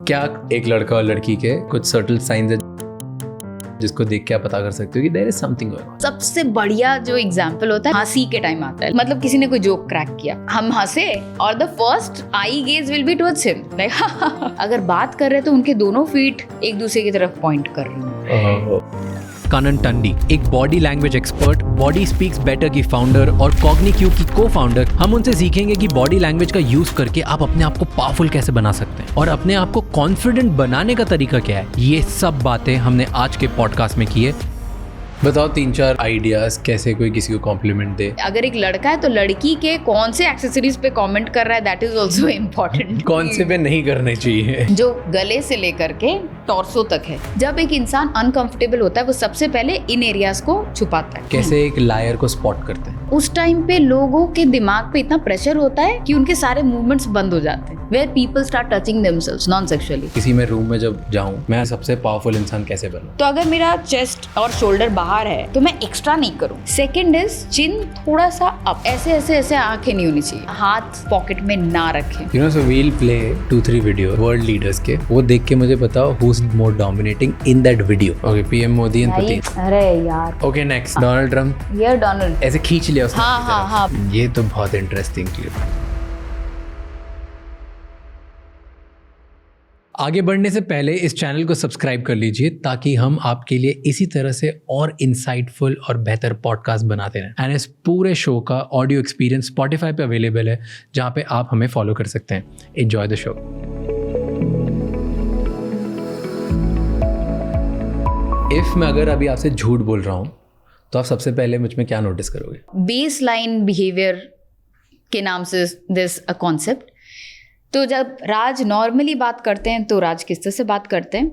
क्या एक लड़का और लड़की के कुछ सर्टल साइंस है जिसको देख के आप पता कर सकते हो कि there is something going on? सबसे बढ़िया जो एग्जांपल होता है हंसी के टाइम आता है। मतलब किसी ने कोई जोक क्रैक किया, हम हंसे और the first eye gaze will be towards him, like अगर बात कर रहे तो उनके दोनों फीट एक दूसरे की तरफ पॉइंट कर रहे हैं। कानन टंडी, एक body language expert, body speaks better की फाउंडर और कॉग्निक्यू की को-फाउंडर। हम उनसे सीखेंगे कि बॉडी लैंग्वेज का यूज करके आप अपने आप को पावरफुल कैसे बना सकते हैं और अपने आप को कॉन्फिडेंट बनाने का तरीका क्या है। ये सब बातें हमने आज के पॉडकास्ट में की है। बताओ 3-4 आइडियाज कैसे कोई किसी को कॉम्प्लीमेंट दे। अगर एक लड़का है तो लड़की के कौन से एक्सेसरीज पे कमेंट कर रहा है, दैट इज आल्सो इम्पोर्टेंट। कौन से पे नहीं करने चाहिए, जो गले से लेकर के टॉर्सो तक है। जब एक इंसान अनकंफर्टेबल होता है वो सबसे पहले इन एरियाज को छुपाता है। कैसे एक लायर को स्पॉट करते हैं? उस टाइम पे लोगों के दिमाग पे इतना प्रेशर होता है कि उनके सारे मूवमेंट्स बंद हो जाते हैं, where people start touching themselves non sexually. किसी में रूम में जब जाऊं, मैं सबसे पावरफुल इंसान कैसे बनूं? तो अगर मेरा चेस्ट और शोल्डर बाहर है तो मैं एक्स्ट्रा नहीं करूं। सेकंड इज चिन थोड़ा सा अप, ऐसे ऐसे ऐसे आंखें नहीं होनी चाहिए, हाथ पॉकेट में ना रखें। You know, so we'll play 2-3 video world leaders के, वो देख के मुझे बताओ who is more dominating in that video. Okay, PM Modi and Putin. अरे यार, ओके नेक्स्ट, डोनाल्ड ट्रम्प। ये डोनाल्ड ऐसे खींच लिया उसने। हाँ हाँ हाँ। ये तो बहुत इंटरेस्टिंग क्लिप। आगे बढ़ने से पहले इस चैनल को सब्सक्राइब कर लीजिए ताकि हम आपके लिए इसी तरह से और इंसाइटफुल और बेहतर पॉडकास्ट बनाते रहें। एंड इस पूरे शो का ऑडियो एक्सपीरियंस स्पॉटिफाई पे अवेलेबल है, जहाँ पे आप हमें फॉलो कर सकते हैं। Enjoy the show. इफ मैं अगर अभी आपसे झूठ बोल रहा हूँ तो आप सबसे पहले मुझ में क्या नोटिस करोगे? बेस लाइन बिहेवियर के नाम से दिस अ कॉन्सेप्ट। तो जब राज नॉर्मली बात करते हैं तो राज किस तरह से बात करते हैं।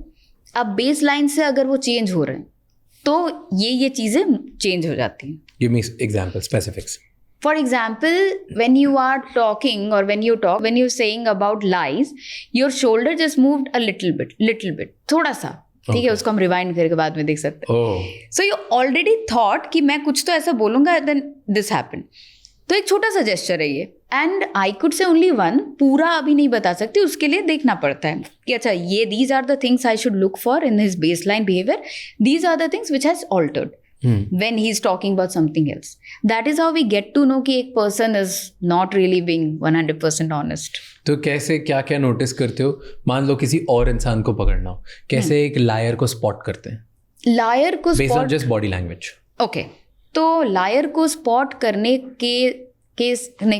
अब बेस लाइन से अगर वो चेंज हो रहे हैं तो ये चीज़ें चेंज हो जाती हैं। Give me example, specifics. For example, when you are talking or when you're saying about lies, your shoulder just moved a little bit, थोड़ा सा, ठीक है, उसको हम रिवाइंड करके बाद में देख सकते हैं। सो यू ऑलरेडी थॉट कि मैं कुछ तो ऐसा बोलूंगा, देन दिस हैपेंड। तो एक छोटा सा जेस्चर है ये, and I could say only one, पूरा अभी नहीं बता सकती, उसके लिए देखना पड़ता है कि अच्छा ये these are the things I should look for in his baseline behaviour, these are the things which has altered when he is talking about something else. That is how we get to know कि एक person is not really being 100% honest. तो कैसे क्या क्या notice करते हो? मान लो किसी और इंसान को पकड़ना हो, कैसे एक लायर को स्पॉट करते हैं? लायर को based on just body language. Okay, तो लायर को स्पॉट करने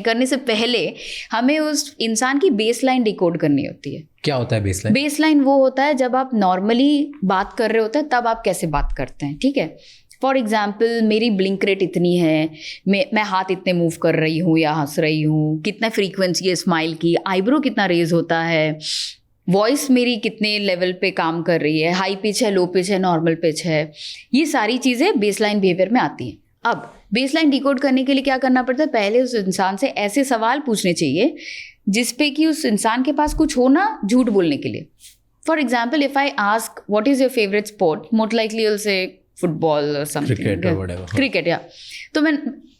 करने से पहले हमें उस इंसान की बेसलाइन डिकोड करनी होती है। क्या होता है बेसलाइन? बेसलाइन वो होता है जब आप नॉर्मली बात कर रहे होते हैं तब आप कैसे बात करते हैं, ठीक है। फॉर एग्जाम्पल, मेरी ब्लिंक रेट इतनी है, मैं हाथ इतने मूव कर रही हूँ या हंस रही हूँ, कितना फ्रीक्वेंसी है स्माइल की, आईब्रो कितना रेज होता है, वॉइस मेरी कितने लेवल पे काम कर रही है, हाई पिच है, लो पिच है, नॉर्मल पिच है, ये सारी चीज़ें बेसलाइन बिहेवियर में आती हैं। अब बेसलाइन डिकोड करने के लिए क्या करना पड़ता है? पहले उस इंसान से ऐसे सवाल पूछने चाहिए जिसपे कि उस इंसान के पास कुछ हो ना झूठ बोलने के लिए। For example, if I ask what is your favourite sport, most likely will say football और समथिंग, क्रिकेट, या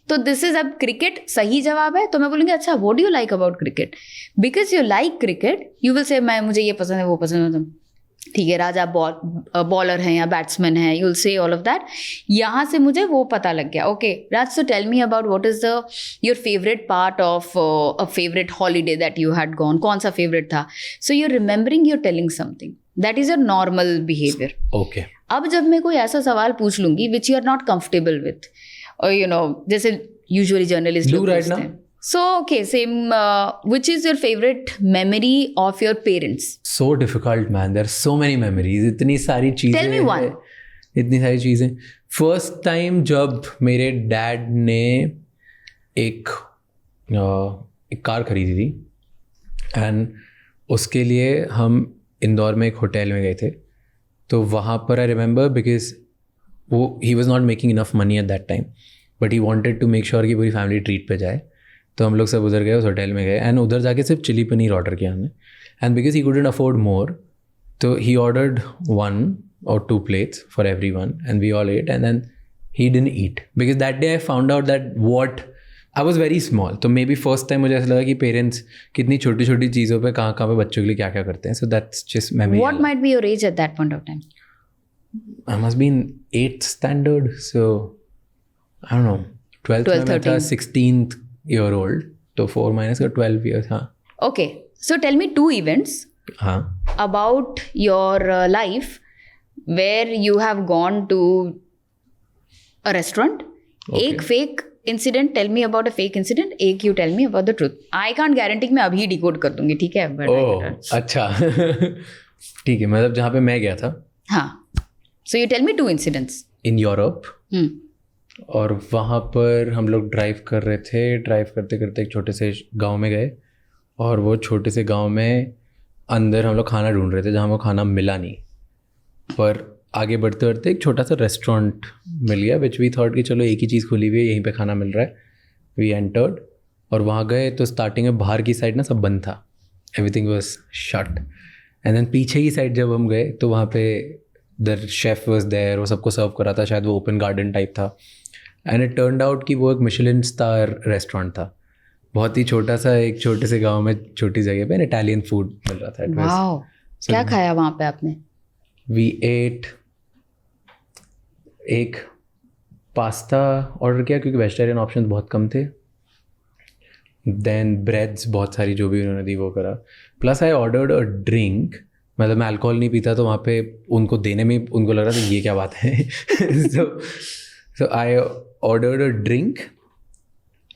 तो दिस इज, अब क्रिकेट सही जवाब है तो मैं बोलूँगी अच्छा what do you like about cricket, because you like cricket, you will से मुझे ये पसंद है वो पसंद है, ठीक है राजा बॉलर हैं या बैट्समैन हैं, you will say all of that. यहाँ से मुझे वो पता लग गया, okay Raj, so tell me about what is the your favourite part of a favourite holiday that you had gone, कौन सा फेवरेट था। So you are remembering, you are telling something, that is your normal behaviour. Okay, अब जब मैं कोई ऐसा सवाल पूछ लूंगी which you are not comfortable with, और यू नो जैसे यूजुअली जर्नलिस्ट लोग पूछते हैं, so okay, same, which is your favorite memory of your parents? So difficult man, there are so many memories, इतनी सारी चीजें। Tell me one. इतनी सारी चीजें। फर्स्ट टाइम जब मेरे डैड ने एक कार खरीदी थी, एंड उसके लिए हम इंदौर में एक होटल में गए थे। तो वहाँ पर आई रिमेंबर, बिकॉज वो he was not making enough money at that time, but he wanted to make sure कि पूरी फैमिली ट्रीट पे जाए। तो हम लोग सब उधर गए, उस होटल में गए, एंड उधर जाके सिर्फ चिली पनीर ऑर्डर किया हमने। And because he couldn't afford मोर, तो he ordered 1 or 2 plates for everyone, and we all ate, and then he didn't eat, because that day I found out that what I was very small, तो may be first time मुझे ऐसा लगा कि parents कितनी छोटी छोटी चीज़ों पे कहाँ पे बच्चों के लिए क्या क्या करते हैं. So that's just memory. What might be your age at that point of time? I must be in 8th standard, so I don't know. 12th में मैं था 16th year old, तो 4 minus का 12 years. हाँ. Okay, so tell me 2 events हाँ. about your life where you have gone to a restaurant. Okay. एक fake incident, tell me about a fake incident. एक you tell me about the truth. I can't guarantee कि मैं अभी decode कर दूंगी, ठीक है? But ओह अच्छा. ठीक है, मतलब जहाँ पे मैं गया था. हाँ. So you tell me 2 incidents. In Europe. और वहाँ पर हम लोग ड्राइव कर रहे थे. ड्राइव करते करते एक छोटे से गांव में गए, और वो छोटे से गांव में अंदर हम लोग खाना ढूंढ रहे थे, जहाँ वो खाना मिला नहीं. पर आगे बढ़ते बढ़ते एक छोटा सा रेस्टोरेंट मिल गया, विच वी थॉट कि चलो एक ही चीज़ खुली हुई है, यहीं पे खाना मिल रहा है. वी एंटर्ड और वहाँ गए तो स्टार्टिंग में बाहर की साइड ना सब बंद था, everything was shut. And then पीछे की साइड जब हम गए तो वहाँ पे द शेफ वाज देयर, वो सबको सर्व कर रहा था. शायद वो ओपन गार्डन टाइप था. एंड इट टर्न्ड आउट कि वो एक मिशेलिन स्टार रेस्टोरेंट था. बहुत ही छोटा सा, एक छोटे से गांव में छोटी जगह पे इटालियन फूड मिल रहा था. Wow. क्या खाया वहाँ पे आपने? वी एट एक पास्ता ऑर्डर किया क्योंकि वेजिटेरियन ऑप्शन बहुत कम थे. देन ब्रेड्स बहुत सारी जो भी उन्होंने दी वो करा. Plus I ordered a drink. मतलब मैं अल्कोहल नहीं पीता, तो वहाँ पे उनको देने में उनको लग रहा था ये क्या बात है. So I ordered a drink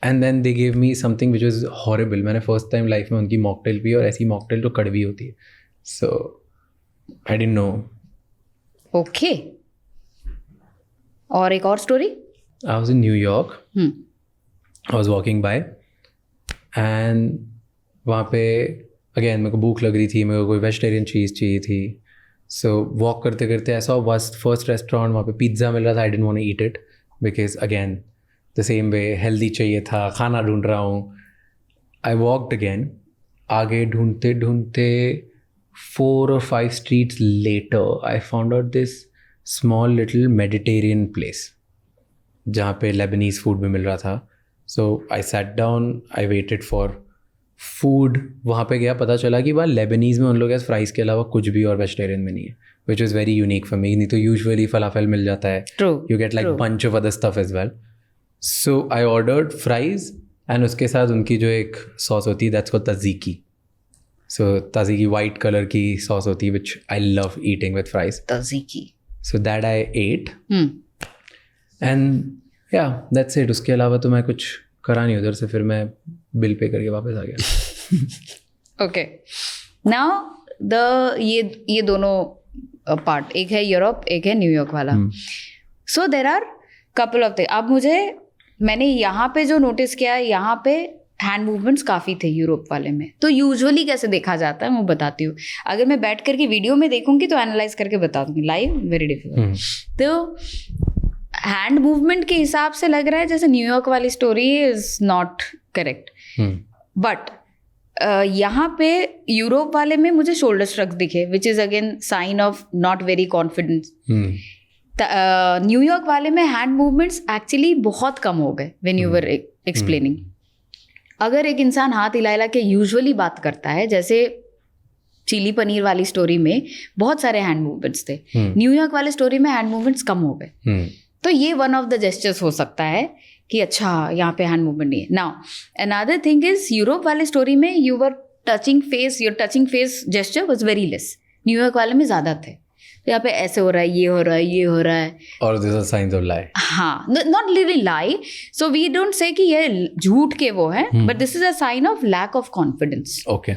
and then they gave me something which was horrible. मैंने फर्स्ट टाइम लाइफ में उनकी मॉकटेल पी, और ऐसी मॉकटेल तो कड़वी होती है. So I didn't know. Okay. और एक और story. I was in New York. I was walking by and वहाँ पे अगेन मेरे को भूख लग रही थी, मेरे को कोई वेजिटेरियन चीज़ चाहिए थी. सो वॉक करते करते ऐसा फर्स्ट रेस्टोरेंट, वहाँ पे पिज़्ज़ा मिल रहा था. I didn't want to eat it because again the same way healthy चाहिए था, खाना ढूंढ रहा हूँ. I walked again. आगे ढूंढते ढूंढते 4 or 5 streets later I found out this small little Mediterranean place जहाँ पे Lebanese food भी मिल रहा था. So I sat down, I waited for food. वहाँ पे गया, पता चला कि वहाँ लेबनीज़ में उन लोगों के फ्राइज़ के अलावा कुछ भी और वेजिटेरियन में नहीं है, which was very unique for me. नहीं तो यूजुअली फलाफल मिल जाता है. True. You get like bunch of other stuff as well. So I ordered fries and उसके साथ उनकी जो एक सॉस होती है that's called tzatziki. So tzatziki white color की सॉस होती है which I love eating with fries. Tzatziki. So that I ate. And yeah, that's it. उसके अलावा तो मैं कुछ करा नहीं उधर से. फिर मैं बिल पे करके वापस आ गया. ओके. नाउ ये दोनों पार्ट, एक है यूरोप, एक है न्यूयॉर्क वाला. So there are couple of thing. अब मैंने यहाँ पे जो नोटिस किया, यहाँ पे हैंड मूवमेंट्स काफ़ी थे यूरोप वाले में. तो यूजुअली कैसे देखा जाता है मैं बताती हूँ. अगर मैं बैठ करके वीडियो में देखूंगी तो एनालाइज करके बता दूंगी. Live very difficult. तो हैंड मूवमेंट के हिसाब से लग रहा है जैसे न्यूयॉर्क वाली story is not correct. But यहाँ पे यूरोप वाले में मुझे शोल्डर श्रग्स दिखे, which is again sine of not very confidence. New York वाले में हैंड मूवमेंट्स एक्चुअली बहुत कम हो गए व्हेन यू वर एक्सप्लेनिंग. अगर एक इंसान हाथ हिला हिला के यूजुअली बात करता है, जैसे चिली पनीर वाली स्टोरी में बहुत सारे हैंड मूवमेंट्स थे, न्यूयॉर्क वाले स्टोरी में हैंड मूवमेंट्स कम हो गए. तो ये वन ऑफ द जेस्चर्स हो सकता है कि अच्छा यहाँ पे हैंड मूवमेंट नहीं है. Now another thing is Europe वाले स्टोरी में you were touching face, your touching face gesture was very less. New York वाले में ज़्यादा थे. तो यहाँ पे ऐसे हो रहा है, ये हो रहा है, ये हो रहा है. और this are science of lie. हाँ, not literally lie. So we don't say कि ये झूठ के वो है, but this is a sign of lack of confidence. Okay.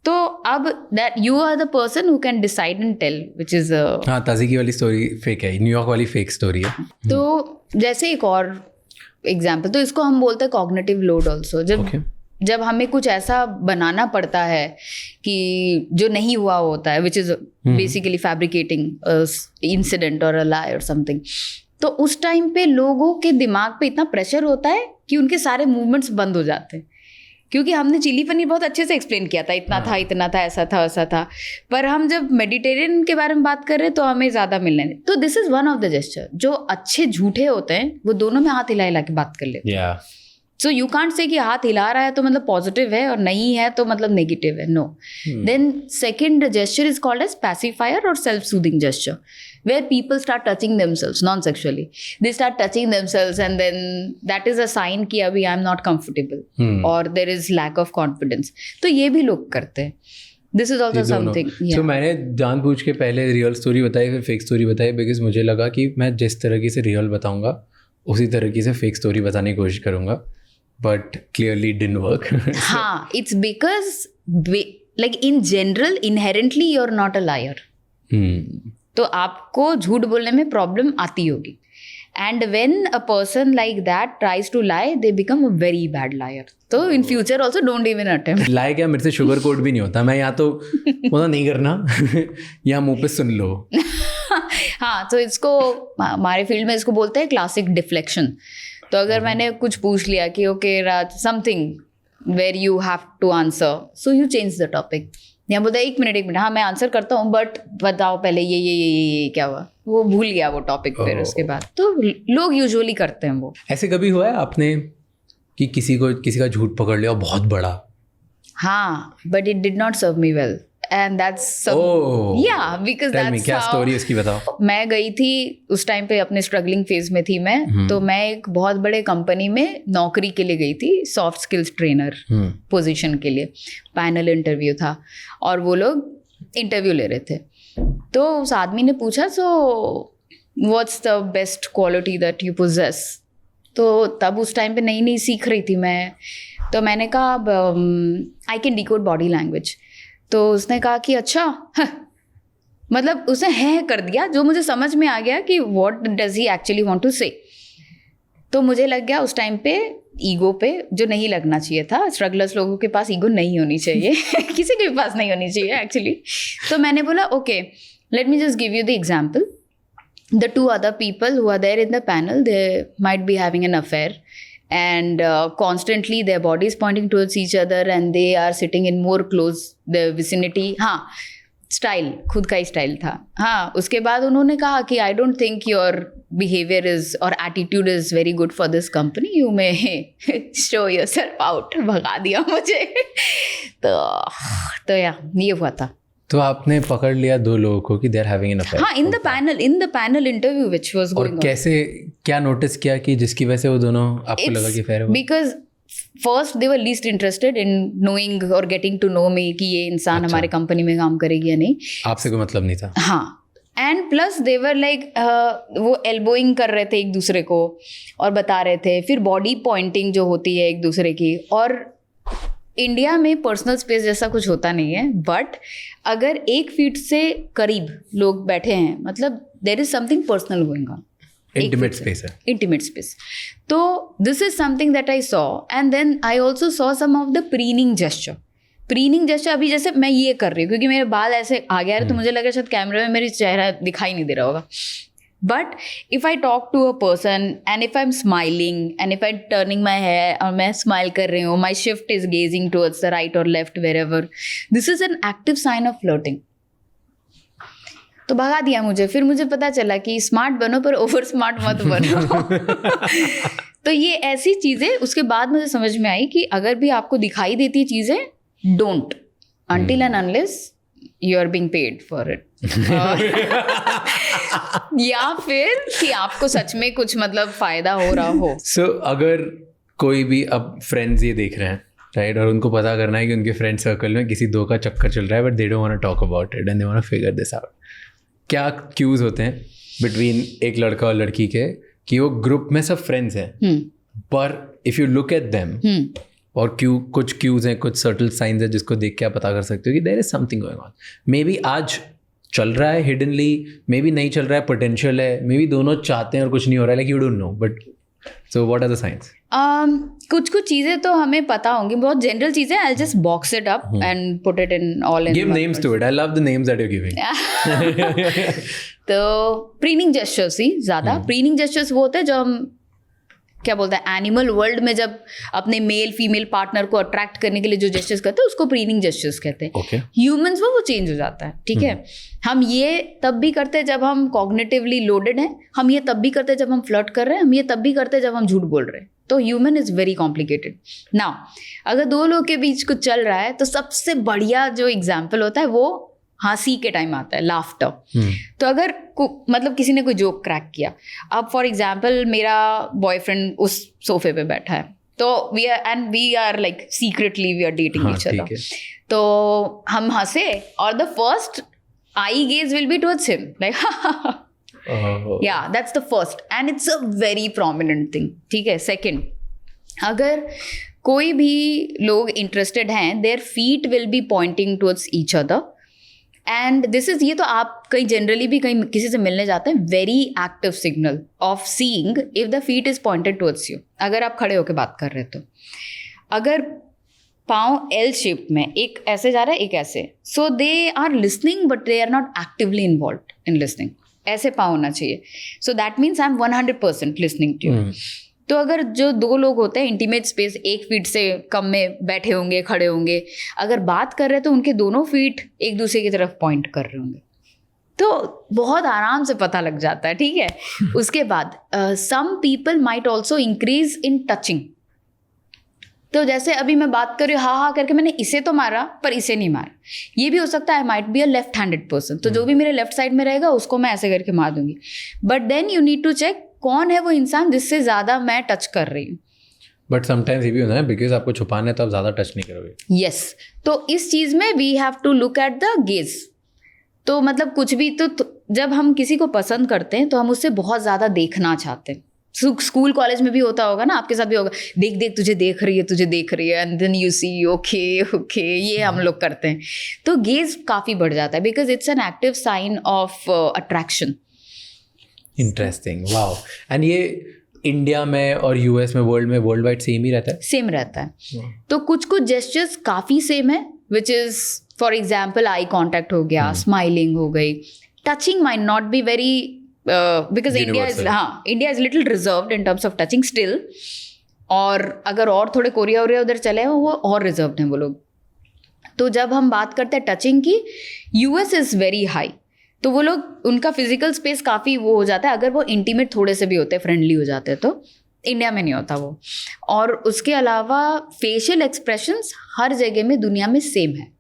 तो अब that you are the person who can decide and tell which is. हाँ, तज़ीकी वाली स्टोरी फेक है, न्यूयॉर्क वाली फेक स्टोरी है. तो जैसे एक और एग्जाम्पल, तो इसको हम बोलते हैं कॉग्निटिव लोड ऑल्सो. जब हमें कुछ ऐसा बनाना पड़ता है कि जो नहीं हुआ होता है, which is basically fabricating incident और अ लाई और समथिंग. तो उस टाइम पे लोगों के दिमाग पे इतना प्रेशर होता है कि उनके सारे मूवमेंट्स बंद हो जाते हैं. क्योंकि हमने चिली पनीर बहुत अच्छे से एक्सप्लेन किया था, इतना था, इतना था, ऐसा था, वैसा था. पर हम जब मेडिटेरियन के बारे में बात कर रहे हैं तो हमें ज़्यादा मिलने नहीं. तो this is one of the gesture. जो अच्छे झूठे होते हैं वो दोनों में हाथ हिला हिला के बात कर लेते हैं. सो यू कांट से कि हाथ हिला रहा है तो मतलब पॉजिटिव है और नहीं है तो मतलब नेगेटिव है. No. Then second gesture is called as pacifier और self soothing gesture, where people start touching themselves non-sexually. They start touching themselves and then that is a sign कि अभी I'm not comfortable or there is lack of confidence. तो ये भी लोग करते हैं. This is also something. So मैंने जानबूझ के पहले रियल स्टोरी बताई फिर फेक स्टोरी बताई बिकॉज मुझे लगा कि मैं जिस तरीके से रियल बताऊंगा उसी तरीके से फेक स्टोरी बताने की कोशिश करूंगा, बट क्लियरली डिडंट वर्क. हाँ, it's because like in general inherently you're not a liar. तो आपको झूठ बोलने में प्रॉब्लम आती होगी. And when a person like that tries to lie they become a very bad liar. तो in future also don't even attempt. Lie क्या, मेरे से शुगर कोट भी नहीं होता. मैं या तो बोला नहीं करना या मुंह पे सुन लो. हाँ, तो इसको हमारे फील्ड में इसको बोलते हैं क्लासिक डिफ्लेक्शन. तो अगर मैंने कुछ पूछ लिया कि okay Raj something where you have to answer, so you change the topic. या बोलता है एक मिनट हाँ मैं आंसर करता हूँ बट बताओ पहले ये क्या हुआ, वो भूल गया वो टॉपिक. फिर उसके बाद तो लोग यूजुअली करते हैं वो. ऐसे कभी हुआ है आपने कि किसी का झूठ पकड़ लिया बहुत बड़ा? हाँ, but it did not serve me well and that's because Tell me, that's क्या how स्टोरी उसकी बताओ. मैं गई थी उस टाइम पे, अपने स्ट्रगलिंग फेज में थी मैं. तो मैं एक बहुत बड़े कंपनी में नौकरी के लिए गई थी, सॉफ्ट स्किल्स ट्रेनर पोजीशन के लिए. पैनल इंटरव्यू था और वो लोग इंटरव्यू ले रहे थे. तो उस आदमी ने पूछा so what's the best quality that you possess. तो तब उस टाइम पे नई नई सीख रही थी मैं. तो मैंने कहा I can decode body language. तो उसने कहा कि अच्छा मतलब उसने है कर दिया, जो मुझे समझ में आ गया कि what does he actually want to say. तो मुझे लग गया उस टाइम पे ईगो पे, जो नहीं लगना चाहिए था. स्ट्रगलर्स लोगों के पास ईगो नहीं होनी चाहिए किसी के पास नहीं होनी चाहिए एक्चुअली. तो मैंने बोला okay let me just give you the example. The two other people who are there in the panel, they might be having an affair and constantly their bodies pointing towards each other and they are sitting in more close the vicinity. हाँ, style खुद का ही style था. हाँ, उसके बाद उन्होंने कहा कि I don't think your behaviour is और attitude is very good for this company, you may show yourself out. भगा दिया मुझे. तो या ये हुआ था. तो आपने पकड़ लिया दो लोगों को कि they are having an affair. हाँ, in the panel interview which was going on. और कैसे क्या नोटिस किया कि जिसकी वजह से वो दोनों आपको लगा कि फेयर है? Because first they were least interested in knowing और गेटिंग टू नो मी कि ये इंसान हमारे कंपनी में काम करेगी या नहीं. आपसे कोई मतलब नहीं था. हाँ, and plus they were like वो एल्बोइंग कर रहे थे एक दूसरे को और बता रहे थे. फिर बॉडी पॉइंटिंग जो होती है एक दूसरे की. और इंडिया में पर्सनल स्पेस जैसा कुछ होता नहीं है, बट अगर 1 फीट से करीब लोग बैठे हैं मतलब there is something personal going on. Intimate space है. Intimate space. तो this is something that I saw. And then I also saw some of the preening gesture. Preening gesture अभी जैसे मैं ये कर रही हूँ क्योंकि मेरे बाल ऐसे आ गया है तो मुझे लगा शायद कैमरे में मेरी चेहरा दिखाई नहीं दे रहा होगा. But if I talk to a person and if I'm smiling and if I'm turning my hair और मैं smile कर रही हूँ, my shift is gazing towards the right or left wherever, this is an active sign of flirting. तो भगा दिया मुझे. फिर मुझे पता चला कि स्मार्ट बनो पर ओवर स्मार्ट मत बनो. तो ये ऐसी चीज़ें उसके बाद मुझे समझ में आई कि अगर भी आपको दिखाई देती चीज़ें, don't until and unless you are being paid for it. या फिर कि आपको सच में कुछ मतलब फायदा हो रहा हो. So, अगर कोई भी अब फ्रेंड्स ये देख रहे हैं राइट और उनको पता करना है कि उनके फ्रेंड सर्कल में किसी दो का चक्कर चल रहा है but they don't want to talk about it and they want to figure this out, क्या क्यूज होते हैं बिटवीन एक लड़का और लड़की के कि वो ग्रुप में सब फ्रेंड्स हैं पर if you look at them और कुछ क्यूज हैं, कुछ सर्टल साइंस है जिसको देख के आप पता कर सकते हो कि there is something going on. Maybe आज चल रहा है हिडनली, मे बी नहीं चल रहा है, पोटेंशियल है, मे बी दोनों चाहते हैं और कुछ नहीं हो रहा है, like you don't know. But so what are the science? कुछ चीज़ें तो हमें पता होंगी, बहुत जनरल चीज़ें. I just box it up and put it in all in. Give names to it. I love the names that you giving. तो preening gestures ही ज़्यादा. प्रीनिंग जेस्चर्स वो होते हैं जो हम क्या बोलते हैं एनिमल वर्ल्ड में जब अपने मेल फीमेल पार्टनर को अट्रैक्ट करने के लिए जो जेस्चर्स करते हैं उसको प्रीनिंग जेस्चर्स कहते हैं. ह्यूमंस वो चेंज हो जाता है. ठीक है, हम ये तब भी करते हैं जब हम कॉग्निटिवली लोडेड हैं, हम ये तब भी करते हैं जब हम फ्लर्ट कर रहे हैं, हम ये तब भी करते हैं जब हम झूठ बोल रहे हैं. तो human is very complicated. Now अगर दो लोग के बीच कुछ चल रहा है तो सबसे बढ़िया जो एग्जाम्पल होता है वो हंसी के टाइम आता है, लाफ्टर. तो अगर मतलब किसी ने कोई जोक क्रैक किया, अब फॉर एग्जाम्पल मेरा बॉयफ्रेंड उस सोफे पे बैठा है, तो we are like secretly we are dating each other, तो हम हंसे और the first eye gaze will be towards him like yeah, that's the first and it's a very prominent thing. ठीक है. Second, अगर कोई भी लोग interested हैं, their feet will be pointing towards each other and this is, ये तो आप कहीं जनरली भी कहीं किसी से मिलने जाते हैं, very active signal of seeing if the feet is pointed towards you. अगर आप खड़े होकर बात कर रहे तो अगर पाँव L शेप में एक ऐसे जा रहा है एक ऐसे, so they are listening but they are not actively involved in listening. ऐसे पाँव होना चाहिए. So that means I am 100% listening to you. तो अगर जो दो लोग होते हैं इंटीमेट स्पेस 1 फीट से कम में बैठे होंगे, खड़े होंगे, अगर बात कर रहे हैं तो उनके दोनों फीट एक दूसरे की तरफ पॉइंट कर रहे होंगे, तो बहुत आराम से पता लग जाता है. ठीक है. उसके बाद some people might also increase in touching. तो जैसे अभी मैं बात कर रही हूँ हाँ करके, मैंने इसे तो मारा पर इसे नहीं मारा. ये भी हो सकता है I might be a left handed person, तो जो भी मेरे लेफ्ट साइड में रहेगा उसको मैं ऐसे करके मार दूंगी. But then you need to check कौन है वो इंसान जिससे ज़्यादा मैं टच कर रही हूँ. बट समटाइम्स ये भी होता है बिकॉज आपको छुपाना है तो आप ज़्यादा टच नहीं करोगे. यस. तो इस चीज़ में we have to look at the gaze. तो मतलब कुछ भी तो जब हम किसी को पसंद करते हैं तो हम उससे बहुत ज़्यादा देखना चाहते हैं. स्कूल कॉलेज में भी होता होगा ना, आपके साथ भी होगा, देख देख तुझे देख रही है and then you see okay ये हम लोग करते हैं. तो गेज काफ़ी बढ़ जाता है because it's an active sign of attraction. Interesting. Wow. And ये इंडिया में और यूएस में वर्ल्ड वाइड सेम ही रहता है? सेम रहता है. तो कुछ जेस्चर्स काफ़ी सेम है which is for example eye contact हो गया, स्माइलिंग हो गई, touching might not be very because India is little reserved in terms of touching still. और अगर और थोड़े कोरिया उधर चले हैं वो और रिजर्व्ड हैं वो लोग. तो जब हम बात करते हैं टचिंग की, US इज़ वेरी हाई. तो वो लोग उनका फिजिकल स्पेस काफ़ी वो हो जाता है. अगर वो इंटीमेट थोड़े से भी होते हैं, फ्रेंडली हो जाते हैं, तो इंडिया में नहीं होता वो. और उसके अलावा फेशियल एक्सप्रेशंस हर जगह में दुनिया में सेम है.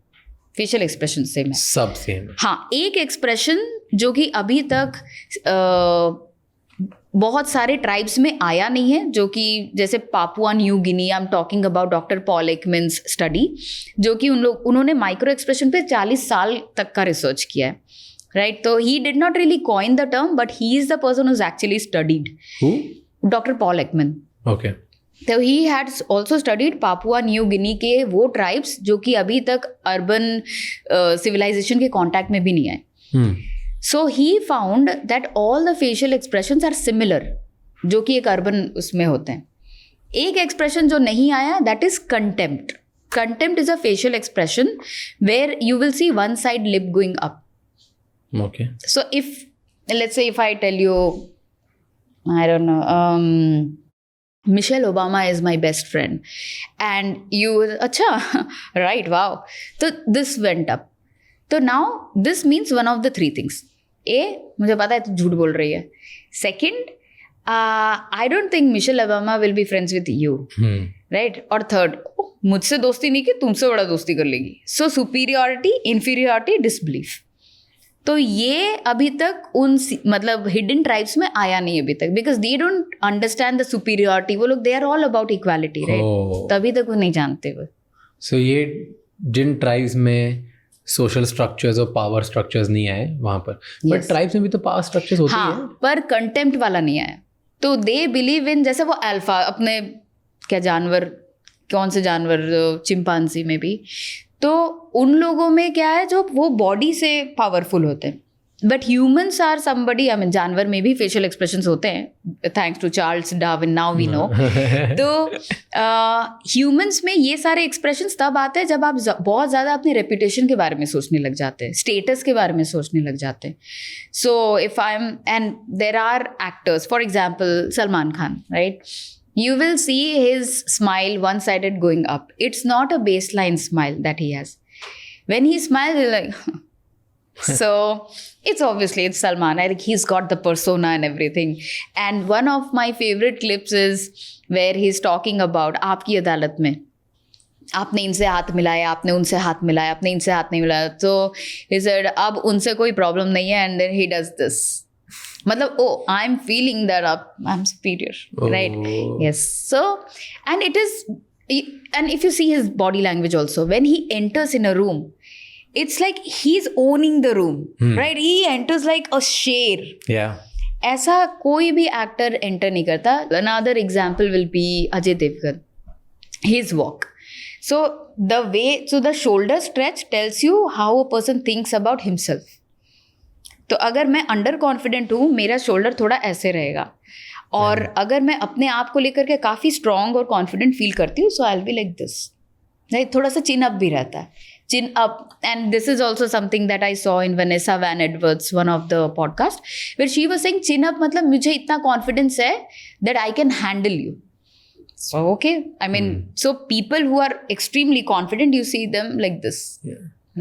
फेशियल एक्सप्रेशन सेम है, सब सेम है. हाँ. एक एक्सप्रेशन जो कि अभी तक बहुत सारे ट्राइब्स में आया नहीं है, जो कि जैसे Papua New Guinea, I am talking about doctor Paul Ekman's study, जो कि उन्होंने माइक्रो एक्सप्रेशन पे 40 साल तक का रिसर्च किया है. राइट. तो he did not really coin the term but he is the person who is actually studied. Doctor Paul Ekman. Okay. तो he had also studied Papua New Guinea के वो ट्राइब्स जो कि अभी तक अर्बन सिविलाइजेशन के contact में भी नहीं आए. So he found that all the facial expressions are similar, जो कि एक अर्बन उसमें होते हैं. एक एक्सप्रेशन जो नहीं आया that is contempt. Contempt is a facial expression where you will see one side lip going up. Okay. So if let's say if I tell you I don't know Michelle Obama is my best friend and you अच्छा right wow, so this went up. So now this means one of the 3 things. A, मुझे पता है तू झूठ बोल रही है. Second, I don't think Michelle Obama will be friends with you. Right. और third, मुझसे दोस्ती नहीं की, तुमसे बड़ा दोस्ती कर लेगी. So superiority, inferiority, disbelief. तो ये अभी तक उन मतलब हिडन ट्राइब्स में आया नहीं अभी तक, because they don't understand the superiority. वो लोग they are all about equality, right. तभी तक वो नहीं जानते वो. सो ये जिन ट्राइब्स में सोशल स्ट्रक्चर्स और पावर स्ट्रक्चर्स नहीं आए वहाँ पर, बट ट्राइब्स में भी तो पावर स्ट्रक्चर्स होती है, पर कंटेम्प्ट वाला नहीं आया. तो दे बिलीव इन, जैसे वो अल्फा अपने क्या जानवर, कौन से जानवर, चिंपांजी में भी, तो उन लोगों में क्या है जो वो बॉडी से पावरफुल होते हैं. But humans are somebody, I mean जानवर में भी फेशियल एक्सप्रेशंस होते हैं thanks to Charles Darwin, now we know. तो ह्यूमन्स में ये सारे एक्सप्रेशंस तब आते हैं जब आप बहुत ज़्यादा अपने रेपुटेशन के बारे में सोचने लग जाते हैं, स्टेटस के बारे में सोचने लग जाते हैं. So if I am, and there are actors, for example Salman Khan, right. You will see his smile one-sided going up. It's not a baseline smile that he has. When he smiles, he's like, So it's Salman. I think he's got the persona and everything. And one of my favorite clips is where he's talking about आपकी अदालत में आपने इनसे हाथ मिलाया, आपने उनसे हाथ मिलाया, आपने इनसे हाथ नहीं मिलाया, तो he said अब उनसे कोई प्रॉब्लम नहीं है, and then he does this. मतलब I'm feeling that I'm superior, right? Yes. So and it is, and if you see his body language also, when he enters in a room, it's like he's owning the room, right? He enters like a sher. Yeah. ऐसा कोई भी actor enter नहीं करता. Another example will be Ajay Devgan. His walk. So the shoulder stretch tells you how a person thinks about himself. तो अगर मैं under confident हूँ, मेरा शोल्डर थोड़ा ऐसे रहेगा, और अगर मैं अपने आप को लेकर के काफ़ी स्ट्रॉन्ग और कॉन्फिडेंट फील करती हूँ, so I will be like this. थोड़ा सा चिन अप भी रहता है, chin up. And this is also something that I saw in Vanessa Van Edwards, one of the podcast, where she was saying chin up मतलब मुझे इतना confidence है that I can handle you. So okay, I mean, so people who are extremely confident, you see them like this,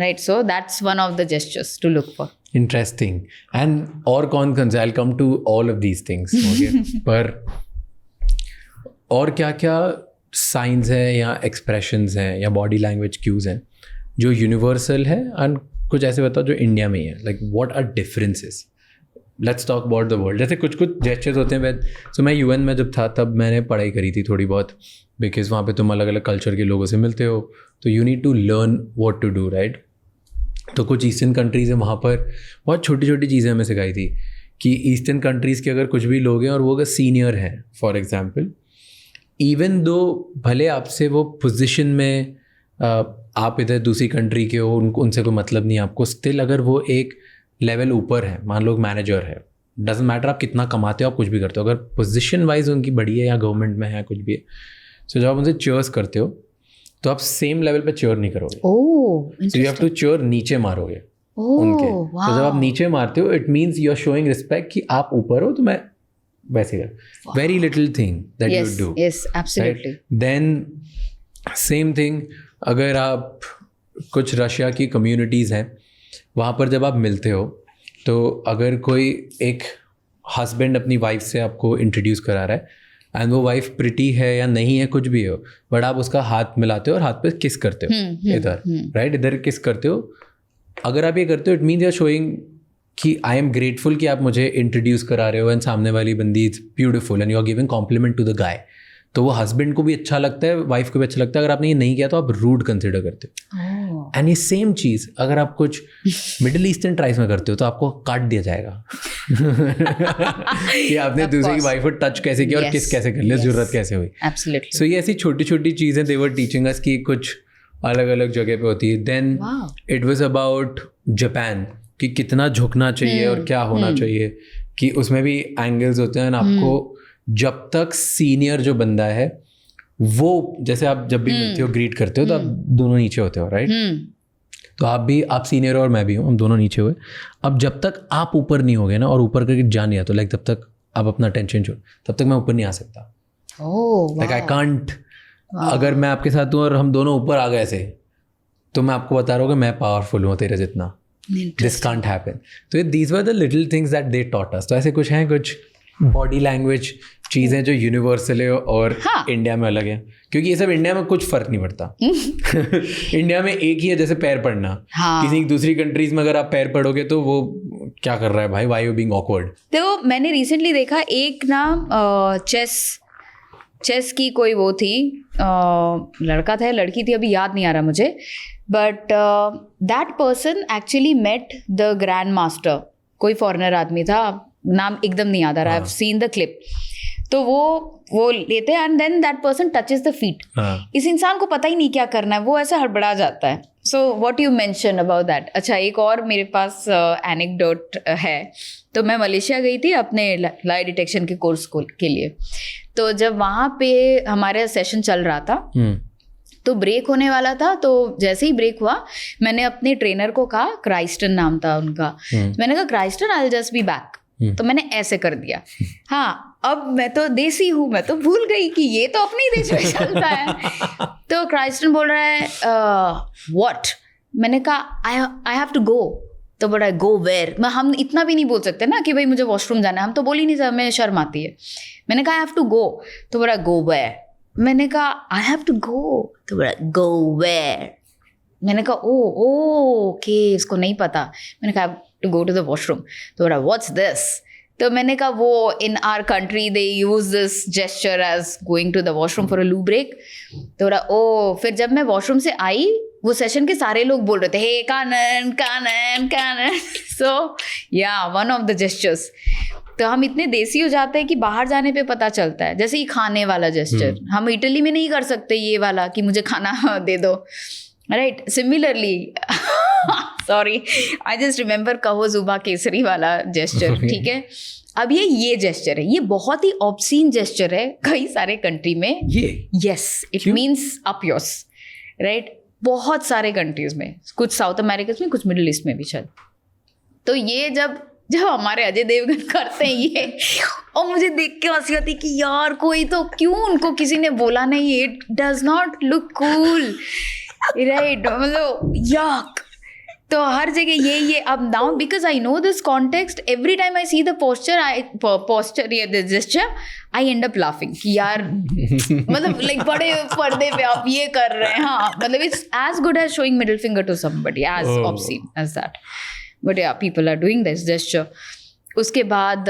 right? So that's one of the gestures to look for. Interesting. And और कौन से, I'll come to all of these things. Okay. पर और क्या science है या expressions हैं या बॉडी लैंग्वेज क्यूज हैं जो यूनिवर्सल है, एंड कुछ ऐसे बताओ जो इंडिया में ही है. Like what are differences? Let's talk about the world. जैसे कुछ जेस्चर्स होते हैं. सो मैं यूएन में जब था तब मैंने पढ़ाई करी थी थोड़ी बहुत, बिकॉज वहाँ पे तुम अलग अलग कल्चर के लोगों से मिलते हो, तो you need to learn what to do, right? तो कुछ ईस्टर्न कंट्रीज़ हैं, वहाँ पर बहुत छोटी छोटी चीज़ें हमें सिखाई थी कि ईस्टर्न कंट्रीज़ के अगर कुछ भी लोग हैं और वो अगर सीनियर हैं, फॉर एग्जाम्पल, इवन दो भले आपसे वो पोजिशन में आप इधर दूसरी कंट्री के हो, उनसे कोई मतलब नहीं है आपको, स्टिल अगर वो एक लेवल ऊपर है, मान लो मैनेजर है, डजेंट मैटर आप कितना कमाते हो, आप कुछ भी करते हो, अगर पोजीशन वाइज उनकी बड़ी है या गवर्नमेंट में है कुछ भी है, सो जब आप उनसे चीयर्स करते हो तो आप सेम लेवल पे चीयर नहीं करोगे. So you have to cheer नीचे मारोगे उनके. तो जब आप नीचे मारते हो, it means you are showing respect कि आप ऊपर हो तो मैं वैसे कर. Very little thing that you do. Yes, absolutely. Then same thing, अगर आप कुछ रशिया की कम्युनिटीज़ हैं, वहाँ पर जब आप मिलते हो तो अगर कोई एक हस्बैंड अपनी वाइफ से आपको इंट्रोड्यूस करा रहा है, एंड वो वाइफ प्रिटी है या नहीं है कुछ भी हो, बट आप उसका हाथ मिलाते हो और हाथ पे किस करते हो इधर, राइट? इधर किस करते हो. अगर आप ये करते हो, it means you are showing कि आई एम ग्रेटफुल कि आप मुझे इंट्रोड्यूस करा रहे हो, एंड सामने वाली बंदी is beautiful and you are giving compliment to the guy. तो वो हस्बैंड को भी अच्छा लगता है, वाइफ को भी अच्छा लगता है. अगर आपने ये नहीं किया तो आप रूड कंसिडर करते हो. एंड ये सेम चीज़ अगर आप कुछ मिडिल ईस्टर्न ट्राइब्स में करते हो तो आपको काट दिया जाएगा कि आपने दूसरे की वाइफ को टच कैसे किया और किस कैसे कर लिया, जरूरत कैसे हुई. एब्सोल्युटली. सो ये ऐसी छोटी छोटी चीज़ें दे वर टीचिंग अस कि कुछ अलग अलग जगह पे होती है. Then it was about Japan कि कितना झुकना चाहिए और क्या होना चाहिए, कि उसमें भी एंगल्स होते हैं. आपको जब तक सीनियर जो बंदा है वो, जैसे आप जब भी मिलते हो ग्रीट करते हो तो आप दोनों नीचे होते हो, राइट? तो आप सीनियर हो और मैं भी हूँ, हम दोनों नीचे हुए. अब जब तक आप ऊपर नहीं होगे ना और ऊपर करके जा नहीं आता, लाइक तब तक आप अपना टेंशन छोड़, तब तक मैं ऊपर नहीं आ सकता. Like I can't. अगर मैं आपके साथ हूँ और हम दोनों ऊपर आ गए ऐसे, तो मैं आपको बता रहा हूँ कि मैं पावरफुल हूँ तेरे जितना. This can't happen. तो these were the little things that they taught us. तो ऐसे कुछ हैं कुछ बॉडी लैंग्वेज चीज़ें जो यूनिवर्सल है और इंडिया में अलग है, क्योंकि ये सब इंडिया में कुछ फर्क नहीं पड़ता. इंडिया में एक ही है, जैसे पैर पड़ना. किसी दूसरी कंट्रीज में अगर आप पैर पड़ोगे तो वो क्या कर रहा है भाई, व्हाई यू बीइंग ऑकवर्ड. तो मैंने रिसेंटली देखा एक ना चेस की कोई वो थी, लड़का था या लड़की थी, अभी याद नहीं आ रहा मुझे, but that person actually met the grand master. कोई फॉरेनर आदमी था, नाम एकदम नहीं याद आ रहा. I have seen the clip. तो वो लेते हैं and then that person touches the feet. इस इंसान को पता ही नहीं क्या करना है, वो ऐसे हड़बड़ा जाता है. So what you mention about that. अच्छा, एक और मेरे पास एनेक्डोट है. तो मैं मलेशिया गई थी अपने लाई डिटेक्शन के कोर्स के लिए. तो जब वहाँ पे हमारा सेशन चल रहा था तो ब्रेक होने वाला था. तो जैसे ही ब्रेक हुआ, मैंने अपने ट्रेनर को कहा, क्राइस्टन नाम था उनका, मैंने कहा Kristen I will just be back. तो मैंने ऐसे कर दिया. हाँ, अब मैं तो देसी हूँ, मैं तो भूल गई कि ये तो अपने देश में चलता है. तो क्राइस्टन बोल रहा है व्हाट. मैंने कहा आई हैव टू गो. तो बोला गो वेयर। मैं हम इतना भी नहीं बोल सकते ना कि भाई मुझे वॉशरूम जाना है, हम तो बोल ही नहीं सकते, हमें शर्म आती है। मैंने कहा आई हैव टू गो, तो बोला गो वेयर। मैंने कहा आई हैव टू गो, तो बोला गो वेयर। मैंने कहा ओ ओके, इसको नहीं पता। मैंने कहा to go to the washroom, तो बोला व्हाट्स दिस। तो मैंने कहा वो in our country they use this gesture as going to the washroom for a loo break. तो बोला ओ। फिर जब मैं वॉशरूम से आई, वो सेशन के सारे लोग बोल रहे थे हे कानन कानन कानन। सो या वन ऑफ द जेस्चर्स। तो हम इतने देसी हो जाते हैं कि बाहर जाने पे पता चलता है। जैसे ये खाने वाला जेस्चर हम इटली में नहीं कर सकते, ये वाला कि मुझे खाना दे दो, right. Similarly sorry I just remember कहो जुबा केसरी वाला जेस्चर, ठीक है। अब ये जेस्चर है, ये बहुत ही ऑब्सीन जेस्चर है कई सारे कंट्री में। Yes, it means up yours, right. बहुत सारे कंट्रीज में, कुछ साउथ अमेरिका में, कुछ मिडिल ईस्ट में भी शायद। तो ये जब हमारे अजय देवगन करते हैं ये, और मुझे देख के हंसी आती कि यार कोई तो क्यों उनको किसी ने बोला नहीं, it does not look cool, right. मतलब याक। तो हर जगह ये अब now because I know this context, every time I see the posture ये gesture, I end up laughing कि यार मतलब लाइक बड़े पर्दे पे आप ये कर रहे हैं। हाँ, मतलब it's as good as showing middle finger to somebody, as obscene as that, but या people are doing this gesture. उसके बाद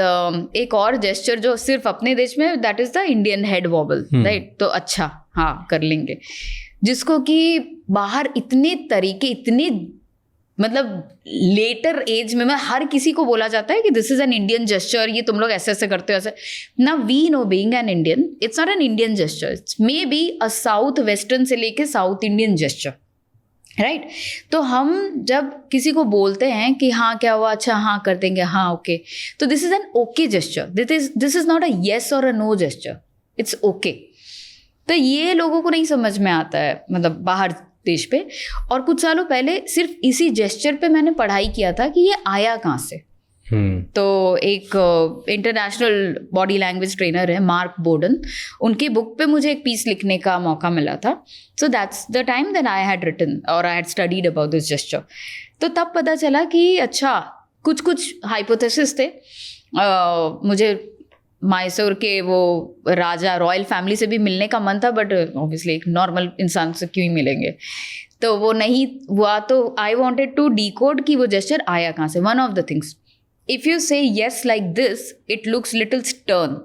एक और जेस्चर जो सिर्फ अपने देश में, that is the Indian head vowel, right. तो अच्छा हाँ कर लेंगे, जिसको कि बाहर इतने तरीके, इतने मतलब लेटर एज में हर किसी को बोला जाता है कि this is an Indian gesture, ये तुम लोग ऐसे ऐसे करते हो ऐसे ना। We know being an Indian, it's not an Indian gesture, it's maybe a south western से लेके साउथ इंडियन जेस्चर, राइट। तो हम जब किसी को बोलते हैं कि हाँ क्या हुआ, अच्छा हाँ कर देंगे, हाँ ओके, तो this is an okay gesture, this is not a yes और a no gesture, it's okay. तो ये लोगों को नहीं समझ में आता है, मतलब बाहर देश पे। और कुछ सालों पहले सिर्फ इसी जेस्चर पे मैंने पढ़ाई किया था कि ये आया कहाँ से। तो एक इंटरनेशनल बॉडी लैंग्वेज ट्रेनर है मार्क बोर्डन, उनकी बुक पे मुझे एक पीस लिखने का मौका मिला था। So that's the time that I had written और I had studied about this gesture. तो तब पता चला कि अच्छा कुछ हाइपोथेसिस थे। मुझे मैसूर के वो राजा रॉयल फैमिली से भी मिलने का मन था, बट ऑब्वियसली एक नॉर्मल इंसान से क्यों ही मिलेंगे, तो वो नहीं हुआ। तो आई वॉन्टेड टू डिकोड कि वो जेस्चर आया कहाँ से। One of the things, if you say yes like this, it looks little stern.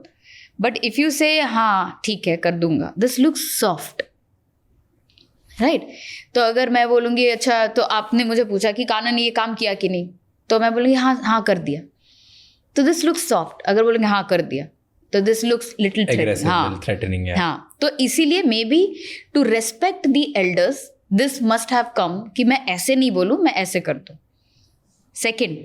But if you say हाँ ठीक है कर दूंगा, this looks soft, right? तो अगर मैं बोलूँगी अच्छा, तो आपने मुझे पूछा कि कानन ये काम किया कि नहीं, तो मैं बोलूँगी हाँ कर दिया, तो this looks soft. अगर बोलूँगी हाँ कर दिया, तो this looks little threatening. हाँ, तो इसीलिए may be to respect the elders, this must have come कि मैं ऐसे नहीं बोलूँ, मैं ऐसे कर दूँ। सेकेंड,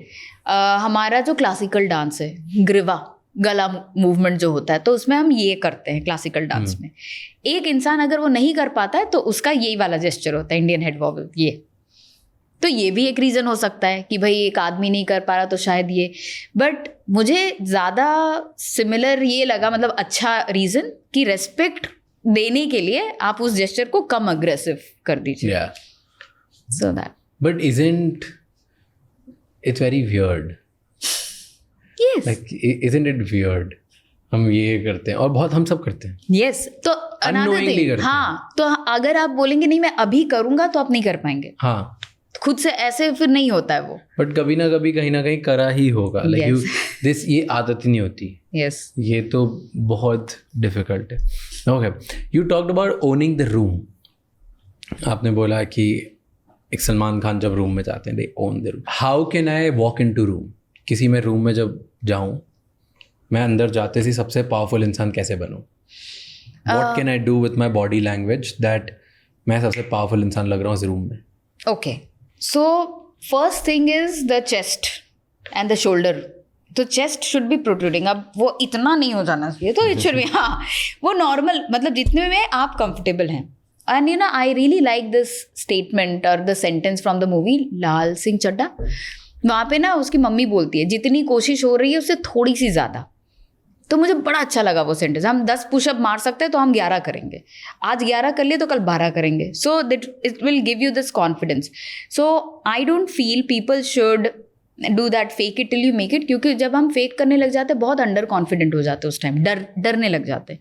हमारा जो क्लासिकल डांस है, ग्रीवा गला मूवमेंट जो होता है, तो उसमें हम ये करते हैं क्लासिकल डांस में। एक इंसान अगर वो नहीं कर पाता है तो उसका यही वाला जेस्चर होता है, इंडियन हेड वॉबल। ये तो ये भी एक रीज़न हो सकता है कि भाई एक आदमी नहीं कर पा रहा तो शायद ये, बट मुझे ज़्यादा सिमिलर ये लगा, मतलब अच्छा रीज़न कि रेस्पेक्ट देने के लिए आप उस जेस्चर को कम अग्रेसिव कर दीजिए। So that, but isn't it's very weird. Yes. Like, isn't it weird? हम ये करते हैं और बहुत हम सब करते हैं। Yes. तो Unknowingly करते हैं। हाँ, तो अगर आप बोलेंगे नहीं मैं अभी करूंगा तो आप नहीं कर पाएंगे। हाँ, खुद से ऐसे फिर नहीं होता है वो। बट कभी ना कभी कहीं ना कहीं करा ही होगा। Like this ये आदत ही नहीं होती। Yes. ये तो बहुत डिफिकल्ट है। Okay, you talked about owning the room. आपने बोला कि एक सलमान खान जब रूम में जाते हैं, they own the room. How can I walk into room? किसी में रूम में जब जाऊँ, मैं अंदर जाते से सबसे पावरफुल इंसान कैसे बनूँ? What can I do with my body language that मैं सबसे पावरफुल इंसान लग रहा हूँ इस रूम में? Okay, so first thing is the chest and the shoulder. तो चेस्ट शुड बी प्रोट्रूडिंग। अब वो इतना नहीं हो जाना चाहिए, तो इट शुड बी, हाँ वो नॉर्मल, मतलब जितने में आप कंफर्टेबल हैं। And you know, I really like this statement or the sentence from the movie लाल सिंह चड्ढा। वहाँ पे ना उसकी मम्मी बोलती है जितनी कोशिश हो रही है उससे थोड़ी सी ज़्यादा। तो मुझे बड़ा अच्छा लगा वो सेंटेंस। हम 10 पुशअप मार सकते हैं तो हम 11 करेंगे, आज 11 कर लिए तो कल 12 करेंगे। So that it will give you this confidence. So I don't feel people should do that, fake it till you make it, क्योंकि जब हम फेक करने लग जाते हैं बहुत अंडर कॉन्फिडेंट हो जाते हैं उस टाइम, डरने लग जाते हैं।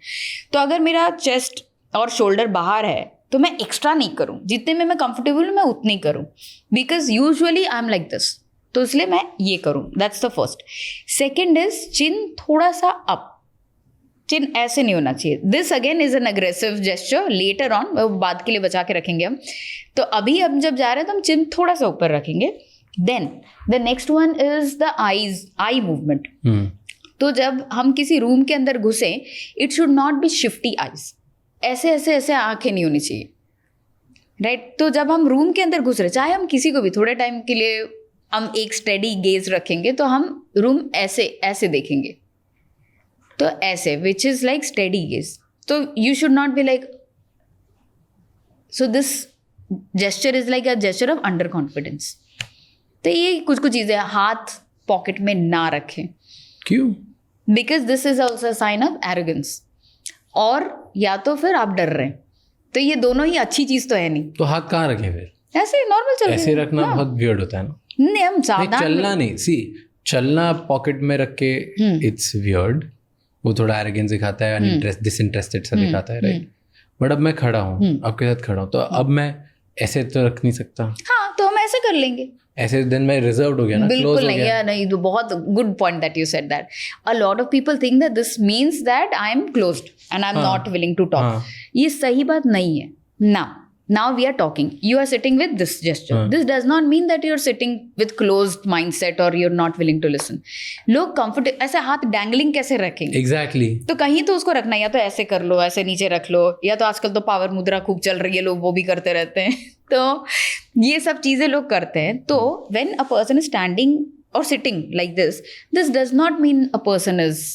तो अगर मेरा चेस्ट और शोल्डर बाहर है तो मैं एक्स्ट्रा नहीं करूँ, जितने में मैं कंफर्टेबल हूँ मैं उतनी करूँ, because usually I am like this, तो इसलिए मैं ये करूँ। That's the first. Second is chin थोड़ा सा अप, चिन ऐसे नहीं होना चाहिए। This again is an aggressive gesture, later on वो बाद के लिए बचा के रखेंगे हम। तो अभी हम जब जा रहे हैं तो हम चिन थोड़ा सा ऊपर रखेंगे। Then the next one is the eye movement. तो जब हम किसी रूम के अंदर घुसे, it should not be shifty eyes, ऐसे ऐसे ऐसे आंखें नहीं होनी चाहिए, राइट। तो जब हम रूम के अंदर घुस रहे, चाहे हम किसी को भी थोड़े टाइम के लिए हम एक स्टेडी गेज रखेंगे, तो हम रूम ऐसे ऐसे देखेंगे, तो ऐसे, which is like steady gaze. तो you should not be like, so this gesture is like a gesture of under confidence. तो ये कुछ कुछ चीज़ें, हाथ पॉकेट में ना रखें। क्यों? Because this is also sign of arrogance, और या तो फिर आप डर रहे हैं, तो ये दोनों ही अच्छी चीज़ तो है नहीं। तो हाथ कहाँ रखें फिर? ऐसे नॉर्मल चल ऐसे रखना बहुत वियर्ड होता है ना। नहीं, हम नहीं, सावधान चलना नहीं, सी चलना पॉकेट में रख के इट्स वियर्ड, वो थोड़ा एरोगेंस दिखाता है, डिसइंटरेस्टेड सा दिखाता है, राइट। बट अब मैं खड़ा हूँ, आपके साथ खड़ा हूँ, तो अब मैं ऐसे तो रख नहीं सकता। हाँ, तो हम ऐसे कर लेंगे। ऐसे दिन मैं रिजर्व्ड हो गया ना, बिल्कुल close नहीं हो गया। है, नहीं, तो बहुत good point that you said that. A lot of people think that this means that I am closed and I am not willing to talk. ये सही बात नहीं है। Now we are talking. You are sitting with this gesture. This does not mean that you're sitting with closed mindset or you're not willing to listen. लोग comfortable ऐसे हाथ dangling कैसे रखेंगे? Exactly. तो कहीं तो उसको रखना, या तो ऐसे कर लो, ऐसे नीचे रख लो, या तो आजकल तो पावर मुद्रा खूब चल रही है, लोग वो भी करते रहते हैं। तो ये सब चीज़ें लोग करते हैं। तो when a person is standing or sitting like this does not mean a person is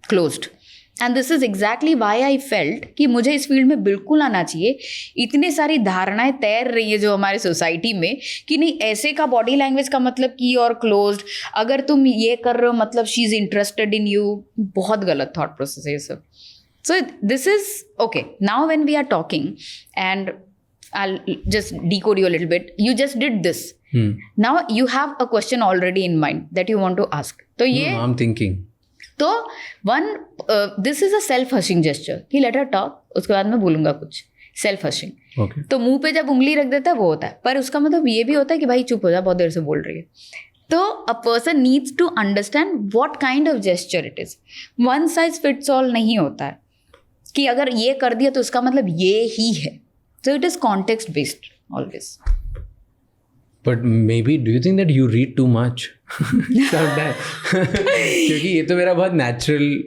closed. And this is exactly Y I felt कि मुझे इस फील्ड में बिल्कुल आना चाहिए। इतनी सारी धारणाएं तैर रही है जो हमारे सोसाइटी में कि नहीं, ऐसे का बॉडी लैंग्वेज का मतलब की और क्लोज्ड, अगर तुम ये कर रहे हो मतलब she is interested in you. बहुत गलत थॉट प्रोसेस है ये सब। So this is okay. Now when we are talking and I'll just decode you a little bit. You just did this. Now you have a question already in mind that you want to ask. तो ये I'm thinking. तो this is a self hushing gesture कि let her talk, उसके बाद मैं बोलूंगा कुछ। Self hushing, Okay. तो मुंह पे जब उंगली रख देता है वो होता है, पर उसका मतलब ये भी होता है कि भाई चुप हो जा, बहुत देर से बोल रही है। तो a person needs to understand what kind of gesture it is. One size fits all नहीं होता है कि अगर ये कर दिया तो उसका मतलब ये ही है। So it is context based always. But maybe do you think that you read too much? क्योंकि ये तो मेरा बहुत नेचुरल,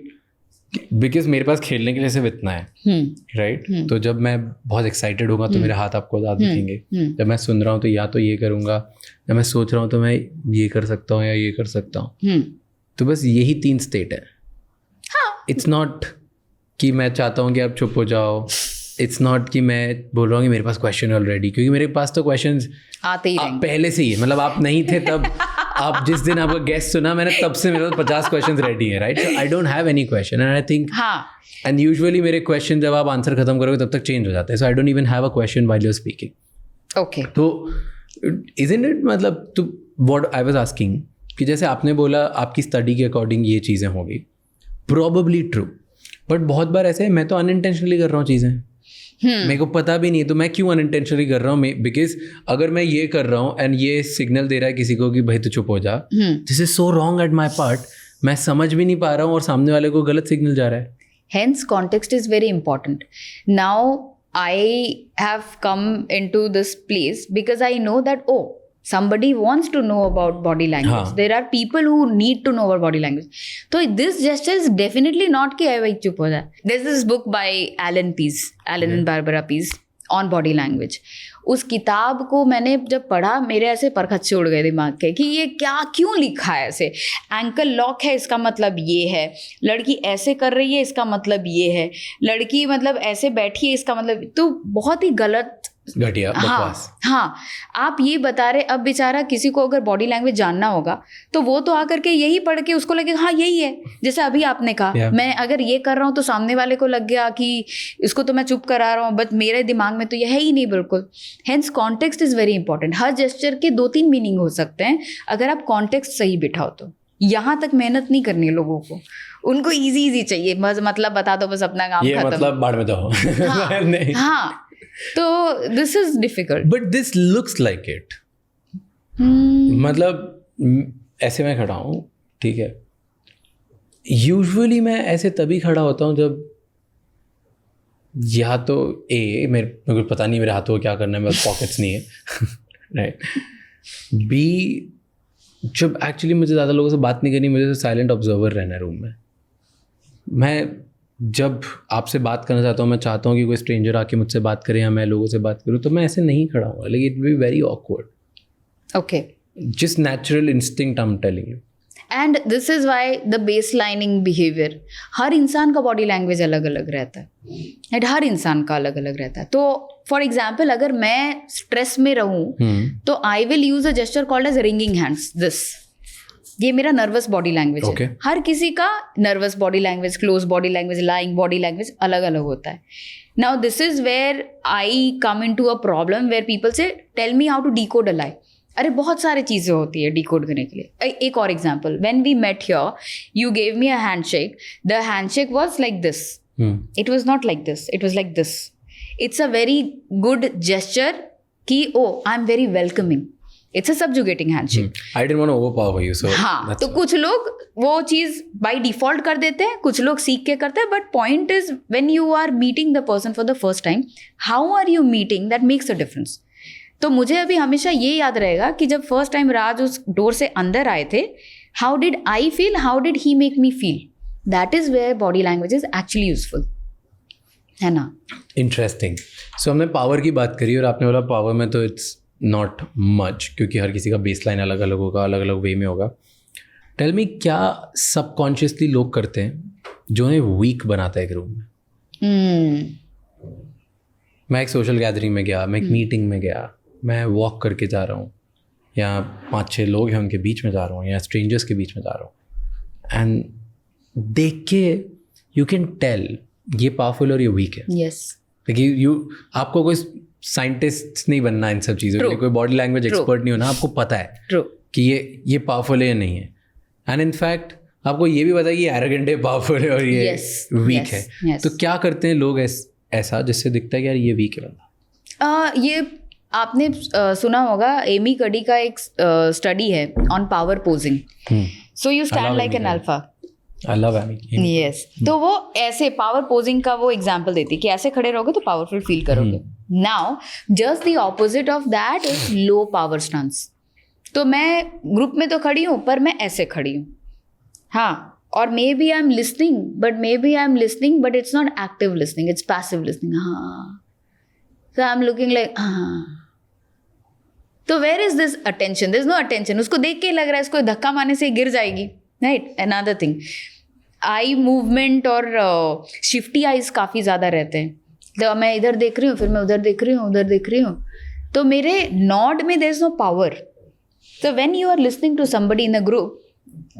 बिकॉज मेरे पास खेलने के लिए सिर्फ इतना है, राइट। तो जब मैं बहुत एक्साइटेड होगा तो मेरे हाथ आपको ज़्यादा दिखेंगे। जब मैं सुन रहा हूँ तो या तो ये करूँगा, जब मैं सोच रहा हूँ तो मैं ये कर सकता हूँ या ये कर सकता हूँ। तो बस यही 3 स्टेट है। इट्स नॉट कि मैं चाहता हूँ कि आप चुप हो जाओ, इट्स नॉट कि मैं बोल रहा हूँ कि मेरे पास क्वेश्चन ऑलरेडी, क्योंकि मेरे पास तो क्वेश्चंस आते ही रहेंगे पहले से ही। मतलब आप नहीं थे तब, आप जिस दिन आपका गेस्ट सुना मैंने, तब से मेरे पास 50 क्वेश्चंस रेडी है, right. I don't have any question and I think, and usually मेरे क्वेश्चन जब आप आंसर खत्म करोगे तब तक चेंज हो जाता है। So I don't even have a question while you are speaking. Okay, तो इजंट इट, मतलब तो व्हाट आई वाज आस्किंग कि जैसे आपने बोला आपकी स्टडी के अकॉर्डिंग ये चीज़ें होगी, प्रोबेबली ट्रू, बट बहुत बार ऐसे मैं तो अनइंटेंशनली कर रहा हूँ चीज़ें, मेरे को पता भी नहीं, तो मैं क्यों अनइंटेंशनली कर रहा हूँ? बिकॉज अगर मैं ये कर रहा हूँ एंड ये सिग्नल दे रहा है किसी को कि भाई तो चुप हो जा, this is so wrong at my part, मैं समझ भी नहीं पा रहा हूँ और सामने वाले को गलत सिग्नल जा रहा है। Hence, context is very important. Now, I have come into this place because I know that, oh, somebody wants to know about body language. हाँ. There are people who need to know about body language. So, this gesture is definitely not कि भाई चुप हो जाए. There's this book by Alan and Barbara Pease on body language. उस किताब को मैंने जब पढ़ा, मेरे ऐसे परखच्चे उड़ गए दिमाग के कि ये क्या, क्यों लिखा है ऐसे। एंकल लॉक है, इसका मतलब ये है। लड़की ऐसे कर रही है, इसका मतलब ये है। लड़की मतलब ऐसे बैठी है, इसका मतलब, तो बहुत ही गलत घटिया हाँ बकवास। हाँ, आप ये बता रहे, अब बेचारा किसी को अगर बॉडी लैंग्वेज जानना होगा तो वो तो आकर के यही पढ़ के उसको लगे हाँ यही है, जैसे अभी आपने कहा Yeah. मैं अगर ये कर रहा हूँ तो सामने वाले को लग गया कि इसको तो मैं चुप करा रहा हूँ, बट मेरे दिमाग में तो यह है ही नहीं बिल्कुल। Hence context is very important. Her gesture के 2-3 मीनिंग हो सकते हैं अगर आप कॉन्टेक्स्ट सही बिठाओ तो। यहाँ तक मेहनत नहीं करनी है लोगों को, उनको इजी चाहिए, बस मतलब बता दो बस अपना काम ये खत्म। मतलब बाढ़ में तो हाँ, नहीं। हाँ, तो this is difficult. But this looks like it. मतलब ऐसे मैं खड़ा हूँ, ठीक है, यूजुअली मैं ऐसे तभी खड़ा होता हूँ जब या तो मेरे को पता नहीं मेरे हाथों को क्या करना है, मेरे पॉकेट्स नहीं है, राइट, बी जब एक्चुअली मुझे ज़्यादा लोगों से बात नहीं करनी, मुझे साइलेंट ऑब्जर्वर रहना है रूम में। मैं जब आपसे बात करना चाहता हूँ, मैं चाहता हूँ कि कोई स्ट्रेंजर आके मुझसे बात करे या मैं लोगों से बात करूँ, तो मैं ऐसे नहीं खड़ा हूँ, like it will be very awkward. Okay, just natural instinct I am telling you. And this is why the base lining behaviour, हर इंसान का बॉडी लैंग्वेज अलग अलग रहता है, एंड हर इंसान का अलग अलग रहता है। तो फॉर एग्जाम्पल अगर मैं स्ट्रेस में रहूँ तो I will use a gesture called as wringing hands, this, ये मेरा नर्वस बॉडी लैंग्वेज Okay. है। हर किसी का nervous body language, close body language, lying body language अलग अलग होता है। Now this is where I come into a problem where people say tell me how to decode a lie. अरे बहुत सारी चीज़ें होती है डिकोड करने के लिए। एक और example, when we met here you gave me a handshake, the handshake was like this, it was not like this, it was like this. It's a very good gesture कि oh I am very welcoming, it's a subjugating handshake. I didn't want to overpower you, so हाँ, तो कुछ लोग वो चीज़ by default कर देते हैं, कुछ लोग सीख के करते हैं, but point is when you are meeting the person for the first time, how are you meeting, that makes a difference. तो मुझे अभी हमेशा ये याद रहेगा कि जब फर्स्ट टाइम राज उस डोर से अंदर आए थे, how did I feel, how did he make me feel, that is where body language is actually useful, है ना। इंटरेस्टिंग। सो हमने पावर की बात करी और आपने बोला पावर में तो इट्स नॉट मच, क्योंकि हर किसी का बेस लाइन अलग अलग होगा, अलग अलग वे में होगा। टेल मी, क्या सबकॉन्शियसली लोग करते हैं जो उन्हें वीक बनाता है एक रूम में? मैं एक सोशल गैदरिंग में गया, मैं एक मीटिंग में गया, मैं वॉक करके जा रहा हूँ, या 5-6 लोग हैं उनके बीच में जा रहा हूँ, या स्ट्रेंजर्स के बीच में जा रहा हूँ, एंड देख के यू कैन टेल ये पावरफुल और ये वीक है। यस, यू आपको कोई साइंटिस्ट नहीं बनना इन सब चीज़ों के लिए, कोई बॉडी लैंग्वेज एक्सपर्ट नहीं होना, आपको पता है कि ये पावरफुल है या नहीं है। एंड इनफैक्ट आपको ये भी पता है कि ये एरोगेंट है, पावरफुल है और ये वीक है। तो क्या करते हैं लोग ऐसा जिससे दिखता है कि यार ये वीक है बंदा? ये आपने सुना होगा, एमी कडी का एक स्टडी है on power posing. So you stand like an alpha. I love Amy. Yes, तो वो ऐसे पावर पोजिंग का वो एग्जांपल देती है कि ऐसे खड़े रहोगे तो पावरफुल फील करोगे। Now just the opposite of that is low power stance. तो मैं ग्रुप में तो खड़ी हूँ पर मैं ऐसे खड़ी हूँ, हाँ, और maybe I am listening but it's not active listening, it's passive listening. हाँ, so I'm looking like तो where is this attention? There's no attention. उसको देख के लग रहा है इसको धक्का मारने से गिर जाएगी, right? Another thing, eye movement और शिफ्टी आइज काफ़ी ज़्यादा रहते हैं। तो मैं इधर देख रही हूँ, फिर मैं उधर देख रही हूँ, तो मेरे नॉड में there is no power. So when you are listening to somebody in a group,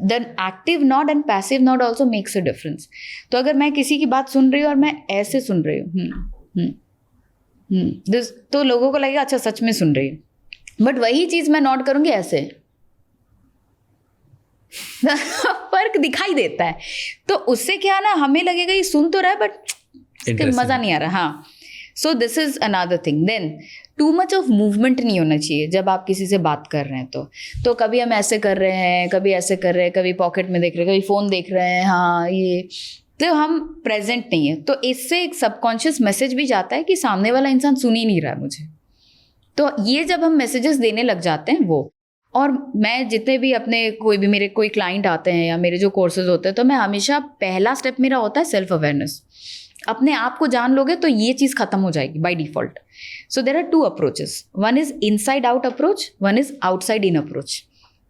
then active nod and passive nod also makes a difference. तो अगर मैं किसी की बात सुन रही हूँ और मैं ऐसे सुन रही हूँ, तो लोगों को लगेगा अच्छा सच में सुन रही है, बट वही चीज मैं नोट करूंगी ऐसे फर्क दिखाई देता है। तो उससे क्या ना, हमें लगेगा ये सुन तो रहा है बट मजा नहीं आ रहा। हाँ, so this is another thing. Then too much of movement नहीं होना चाहिए जब आप किसी से बात कर रहे हैं। तो कभी हम ऐसे कर रहे हैं, कभी ऐसे कर रहे हैं, कभी पॉकेट में देख रहे हैं, कभी फोन देख रहे हैं, हाँ ये, तो हम प्रेजेंट नहीं है। तो इससे एक सबकॉन्शियस मैसेज भी जाता है कि सामने वाला इंसान सुन ही नहीं रहा है मुझे। तो ये जब हम मैसेजेस देने लग जाते हैं वो, और मैं जितने भी अपने मेरे कोई क्लाइंट आते हैं या मेरे जो कोर्सेज होते हैं, तो मैं हमेशा पहला स्टेप मेरा होता है सेल्फ अवेयरनेस। अपने आप को जान लोगे तो ये चीज़ खत्म हो जाएगी by default. So there are 2 approaches, one is inside out approach, one is outside in approach.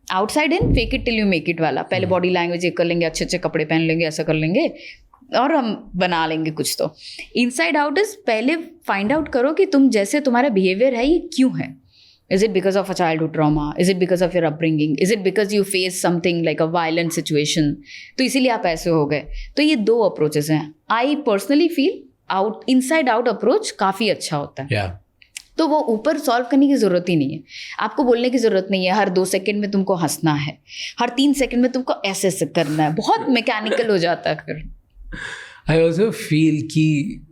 Outside in fake it till you make it वाला, पहले बॉडी लैंग्वेज ये कर लेंगे, अच्छे अच्छे कपड़े पहन लेंगे, ऐसा कर लेंगे, और हम बना लेंगे कुछ. तो इनसाइड आउट इज पहले फाइंड आउट करो कि तुम जैसे तुम्हारा बिहेवियर है ये क्यों है. Is it because of a childhood trauma? Is it because of your upbringing? Is it because you faced something like a violent situation? तो इसीलिए आप ऐसे हो गए. तो ये 2 अप्रोचेस हैं. I personally feel inside out approach काफ़ी अच्छा होता है. तो वो ऊपर सॉल्व करने की ज़रूरत ही नहीं है. आपको बोलने की ज़रूरत नहीं है हर 2 सेकंड में तुमको हंसना है, हर 3 सेकंड में तुमको ऐसे करना है. बहुत मैकेनिकल हो जाता है फिर. आई ऑल्सो फील कि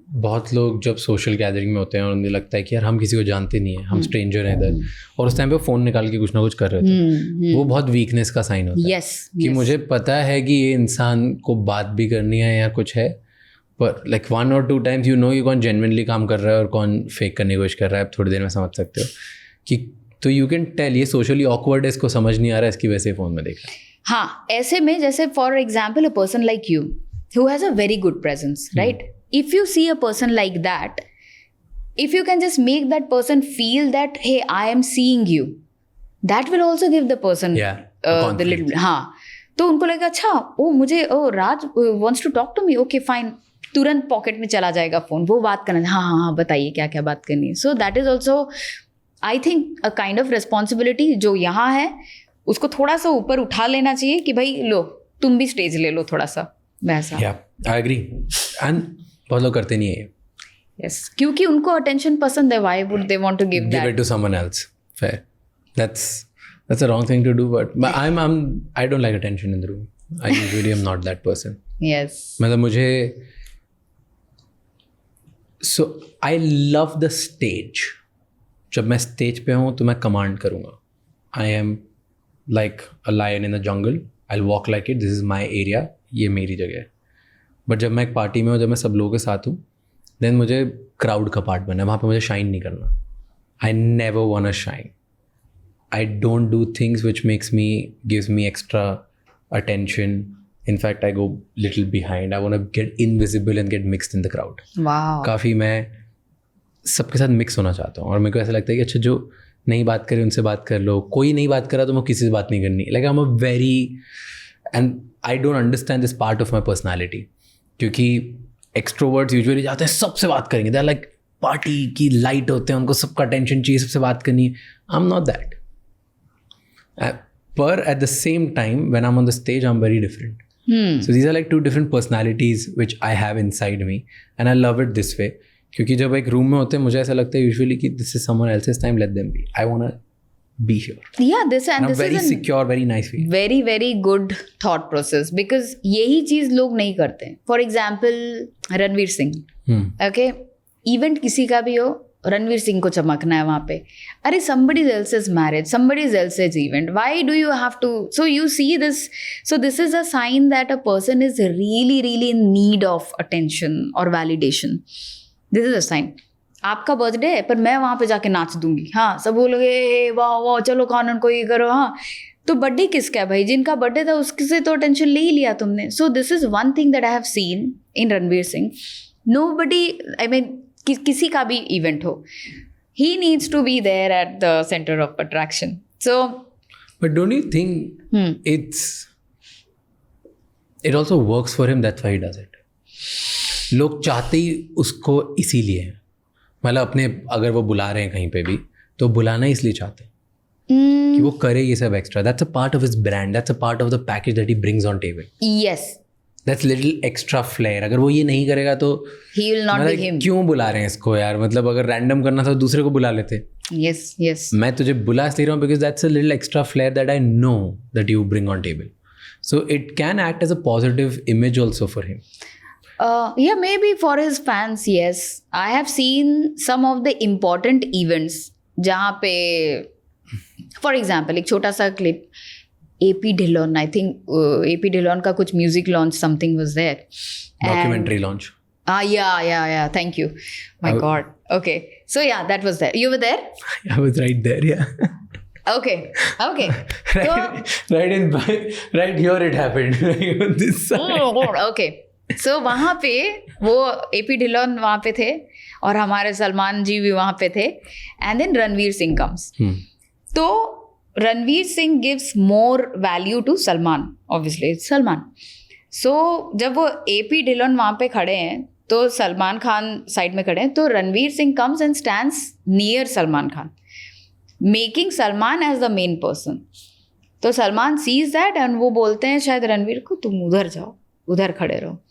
बहुत लोग जब सोशल गैदरिंग में होते हैं और उन्हें लगता है कि यार हम किसी को जानते नहीं है, हम स्ट्रेंजर हैं इधर, और उस टाइम पे फ़ोन निकाल के कुछ ना कुछ कर रहे थे, वो बहुत वीकनेस का साइन होता है. कि मुझे पता है कि ये इंसान को बात भी करनी है या कुछ है, पर like 1 or 2 times you know कि कौन जेन्युइनली काम कर रहा है और कौन फेक करने की कोशिश कर रहा है. आप थोड़ी देर में समझ सकते हो कि तो यू कैन टेल ये सोशली ऑकवर्ड है, इसको समझ नहीं आ रहा है, इसकी वजह से फ़ोन में देख रहा है. हाँ, ऐसे में जैसे for example a person like you who has a very good presence, right? If you see a person like that, if you can just make that person feel that, hey, I am seeing you, that will also give the person the little, हाँ, तो उनको लगेगा अच्छा, ओ मुझे राज wants to talk to me, okay fine, तुरंत pocket में चला जाएगा फ़ोन, वो बात करना, हाँ बताइए क्या क्या बात करनी है. So that is also I think a kind of responsibility जो यहाँ है उसको थोड़ा सा ऊपर उठा लेना चाहिए कि भाई लो तुम भी स्टेज ले लो थोड़ा सा वैसा. I agree. एंड बहुत लोग करते नहीं है. Yes, क्योंकि उनको अटेंशन पसंद है. Why would they want to give it to someone else? Fair. That's a wrong thing to do. But I don't like attention in the room. I usually am not that person. Yes. मतलब मुझे so I love the stage. जब मैं stage पे हूँ तो मैं command करूँगा. I am like a lion in the jungle. I'll walk like it. This is my area. ये मेरी जगह है. बट जब मैं एक पार्टी में हूँ, जब मैं सब लोगों के साथ हूँ, देन मुझे क्राउड का पार्ट बनना है. वहाँ पे मुझे शाइन नहीं करना. I never want to shine. I don't do things which gives me extra attention. In fact, I go little behind. I want to get invisible and get mixed in the crowd. Wow. काफ़ी मैं सबके साथ mix होना चाहता हूँ. और मेरे को ऐसा लगता है कि अच्छा जो नई बात करे उनसे बात कर लो, कोई नई बात करा तो मैं किसी से बात नहीं करनी. Like I am a very and I don't understand this part of my personality. क्योंकि एक्सट्रोवर्ट्स यूजुअली जाते हैं सबसे बात करेंगे. दे आर लाइक पार्टी की लाइट होते हैं, उनको सबका अटेंशन चाहिए, सबसे बात करनी है. I am not that. पर at the same time when I am on the stage I am very different. So these are like 2 different personalities which I have inside me, and I love it this way. क्योंकि जब एक room में होते हैं मुझे ऐसा लगता है यूजुअली कि this is someone else's time, let them be. I want to be here. Yeah, this is very secure, very nice way. Very very good thought process, because यही चीज़ लोग नहीं करते हैं. For example, Ranveer Singh. Okay, event किसी का भी हो, रणवीर सिंह को चमकना है वहाँ पे. अरे somebody else's marriage, somebody else's event. Why do you have to? So you see this. So this is a sign that a person is really really in need of attention or validation. This is a sign. आपका birthday है पर मैं वहाँ पे जाके नाच दूंगी. हाँ, सब बोलोगे वाह वाह चलो कानून को ये करो. हाँ, तो बर्थडे किसका है भाई? जिनका बर्थडे था उससे तो अटेंशन ले ही लिया तुमने. सो this is one thing that I have seen in Ranveer Singh. Nobody, I mean किसी का भी इवेंट हो, he needs to be there at the center of attraction. So but don't you think it also works for him, that's why he does it. लोग चाहते ही उसको इसीलिए हैं. मतलब अपने अगर वो बुला रहे हैं कहीं पे भी तो बुलाना इसलिए चाहते हैं कि वो करे ये सब extra. that's a part of his brand, that's a part of the package that he brings on table. yes, that's little extra flair. अगर वो ये नहीं करेगा तो he will not be him. क्यों बुला रहे हैं इसको यार? मतलब अगर रैंडम करना था तो दूसरे को बुला लेते. yes yes, मैं तुझे बुला इसलिए रहा हूँ because that's a little extra flair that I know that you bring on table. So it can act as a positive image also for him. Yeah, maybe for his fans, yes. I have seen some of the important events जहाँ पे for example एक छोटा सा clip, AP Dhillon, I think AP Dhillon का कुछ music launch something was there. Documentary launch. Yeah. Thank you. My God. Okay. So yeah, that was there. You were there? I was right there, yeah. Okay. right here it happened. On this side. Okay. So वहाँ पे वो AP Dhillon वहाँ पे थे और हमारे सलमान जी भी वहाँ पे थे. And then Ranveer Singh comes. तो Ranveer Singh gives more value to Salman. Obviously, it's Salman. सो जब वो AP Dillon वहाँ पे खड़े हैं तो सलमान खान साइड में खड़े हैं, तो Ranveer Singh comes and stands near Salman Khan, making Salman as the main person. तो सलमान सीज दैट एंड वो बोलते हैं शायद रणवीर को, तुम उधर जाओ, उधर खड़े रहो,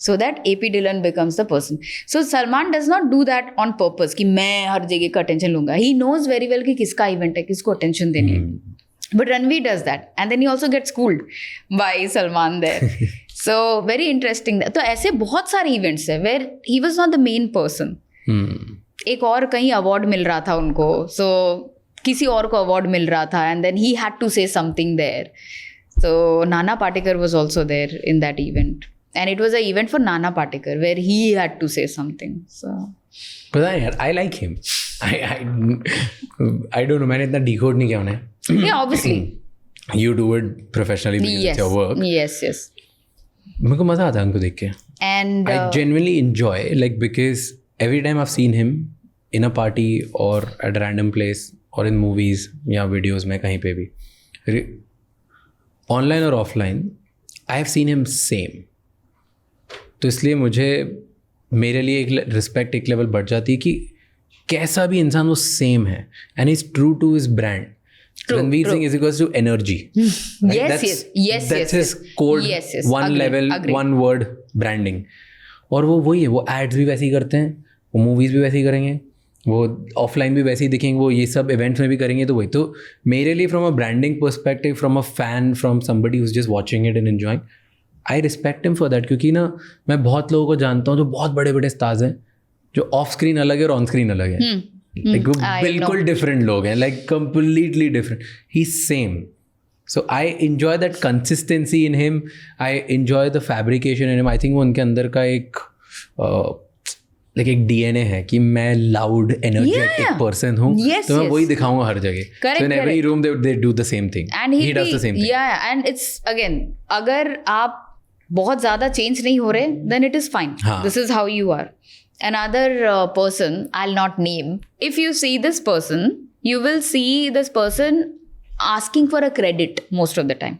so that AP Dillon becomes the person. So Salman does not do that on purpose कि मैं हर जगह का attention लूँगा. He knows very well कि किसका event है, किसको attention देनी है. But Ranveer does that, and then he also gets schooled by Salman there. So very interesting. तो ऐसे बहुत सारे events हैं where he was not the main person. एक और कहीं award मिल रहा था उनको, so किसी और को award मिल रहा था, and then he had to say something there. So Nana Patekar was also there in that event. And it was an event for Nana Patekar where he had to say something. So, but I like him. I don't know. मैंने इतना decode नहीं किया उन्हें. Yeah, obviously. You do it professionally because it's your work. Yes. मेरे को मजा आता है उनको देख के. And I genuinely enjoy, like, because every time I've seen him in a party or at a random place or in movies या videos में कहीं पे भी, online or offline, I have seen him same. तो इसलिए मुझे मेरे लिए एक रिस्पेक्ट एक लेवल बढ़ जाती है कि कैसा भी इंसान वो सेम है and is true to his brand. Ranveer Singh is equals to energy. yes, that's his code, one level, one word branding. और वो वही है, वो एड्स भी वैसे ही करते हैं, वो मूवीज़ भी वैसे ही करेंगे, वो ऑफलाइन भी वैसे ही दिखेंगे, वो ये सब इवेंट्स में भी करेंगे. तो वही तो मेरे लिए from a branding perspective, from a fan, from somebody who is just watching it and enjoying, I respect him for that. क्योंकि ना मैं बहुत लोगों को जानता हूँ जो बहुत बड़े बड़े स्टार्स हैं जो ऑफ स्क्रीन अलग है और ऑन स्क्रीन अलग है. लाइक वो बिल्कुल डिफरेंट लोग हैं, like completely different. He same. So I enjoy that consistency in him, I enjoy the fabrication in him. I think वो उनके अंदर का एक एक DNA है कि मैं लाउड एनर्जेटिक पर्सन हूँ, तो मैं वही दिखाऊंगा हर जगह. So in every room they do the same thing. And he does the same thing. Yeah, and it's again, अगर आप बहुत ज़्यादा चेंज नहीं हो रहे, then it is fine. This is how you are. Another person, I'll not name. If you see this person, you will see this person asking for a credit most of the time.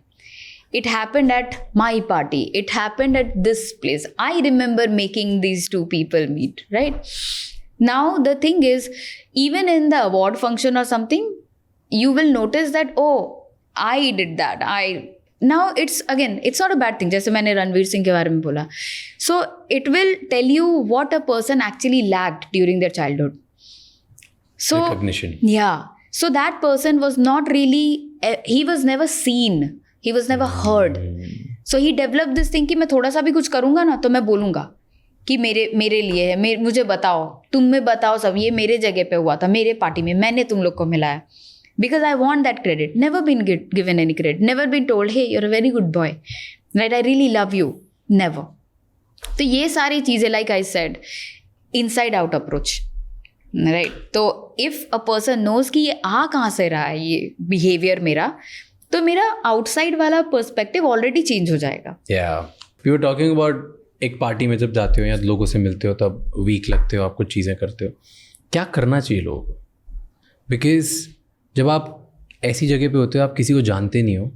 It happened at my party. It happened at this place. I remember making these two people meet, right? Now, the thing is, even in the award function or something, you will notice that, oh, I did that. Now, it's not a bad thing. जैसे मैंने रणवीर सिंह के बारे में बोला. So, it will tell you what a person actually lacked during their childhood. So, recognition. Yeah. So, that person was not really, he was never seen. He was never heard. So he developed this thing कि मैं थोड़ा सा भी कुछ करूँगा ना तो मैं बोलूँगा कि मेरे लिए है, मुझे बताओ, तुम में बताओ सब, ये मेरे जगह पे हुआ था, मेरे पार्टी में, मैंने तुम लोग को मिलाया. Because I want that credit. Never been given any credit. Never been told, hey, you're a very good boy. Right? I really love you. Never. तो ये सारी चीज़ें, like I said, inside out approach. Right? तो if a person knows कि ये आ कहाँ से रहा है ये behavior मेरा, तो मेरा आउटसाइड वाला पर्सपेक्टिव ऑलरेडी चेंज हो जाएगा. वी वर टॉकिंग अबाउट एक पार्टी में जब जाते हो या लोगों से मिलते हो तब वीक लगते हो, आप कुछ चीज़ें करते हो, क्या करना चाहिए लोगों को? बिकॉज जब आप ऐसी जगह पे होते हो, आप किसी को जानते नहीं हो,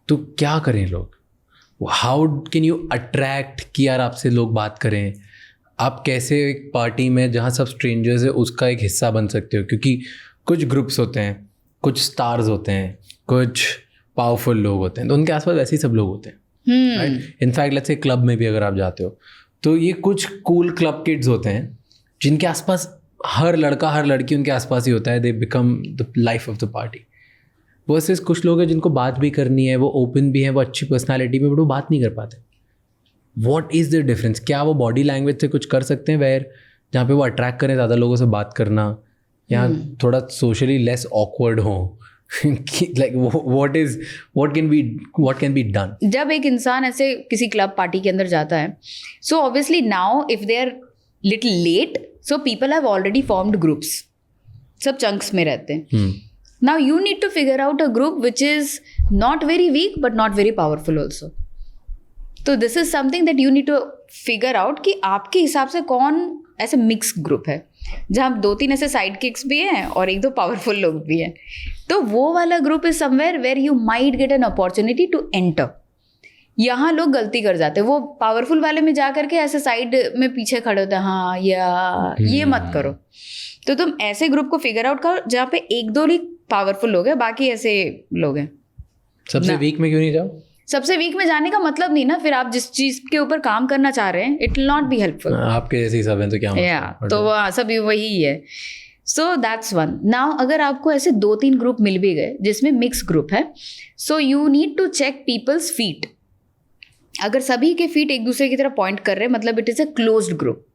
तो क्या करें लोग? हाउ कैन यू अट्रैक्ट कि यार आपसे लोग बात करें? आप कैसे एक पार्टी में जहाँ सब स्ट्रेंजर्स है उसका एक हिस्सा बन सकते हो? क्योंकि कुछ ग्रुप्स होते हैं, कुछ स्टार्स होते हैं, कुछ पावरफुल लोग होते हैं, तो उनके आसपास वैसे ही सब लोग होते हैं. इनफैक्ट लेट्स से क्लब में भी अगर आप जाते हो तो ये कुछ कूल क्लब किड्स होते हैं जिनके आसपास हर लड़का हर लड़की उनके आसपास ही होता है. They become the life of the party. Versus कुछ लोग हैं जिनको बात भी करनी है, वो ओपन भी है, वो अच्छी पर्सनालिटी में, बट वो बात नहीं कर पाते. What is the difference? क्या वो बॉडी लैंग्वेज से कुछ कर सकते हैं वेयर जहाँ पे वो अट्रैक्ट करें ज़्यादा लोगों से बात करना, या थोड़ा सोशली लेस ऑकवर्ड हो? like what can be done? जब एक इंसान ऐसे किसी क्लब पार्टी के अंदर जाता है, so obviously now if they are little late, so people have already formed groups, सब chunks में रहते हैं. Now you need to figure out a group which is not very weak but not very powerful also. तो this is something that you need to figure out कि आपके हिसाब से कौन ऐसे मिक्स ग्रुप है जहाँ 2-3 ऐसे साइड किक्स भी हैं और 1-2 पावरफुल लोग भी हैं. तो वो वाला group is somewhere where you might get an opportunity to enter. यहाँ लोग गलती कर जाते हैं, वो पावरफुल वाले में जा करके ऐसे साइड में पीछे खड़े होते हैं, हाँ या ये मत करो। तो तुम ऐसे ग्रुप को फिगर आउट करो जहाँ पे एक दो ही पावरफुल लोग हैं, बाकी ऐसे लोग हैं। सबसे वीक में क्यों नहीं जाओ? सबसे वीक में जाने का मतलब नहीं ना, फिर आप जिस चीज के ऊपर काम करना चाह रहे हैं it will not be helpful. आपके जैसे ही सब हैं तो क्या या तो सभी वही है। So that's one. नाउ अगर आपको ऐसे 2-3 ग्रुप मिल भी गए जिसमें मिक्स ग्रुप है, so you need to check people's feet. अगर सभी के फीट एक दूसरे की तरफ पॉइंट कर रहे हैं मतलब it is a closed group.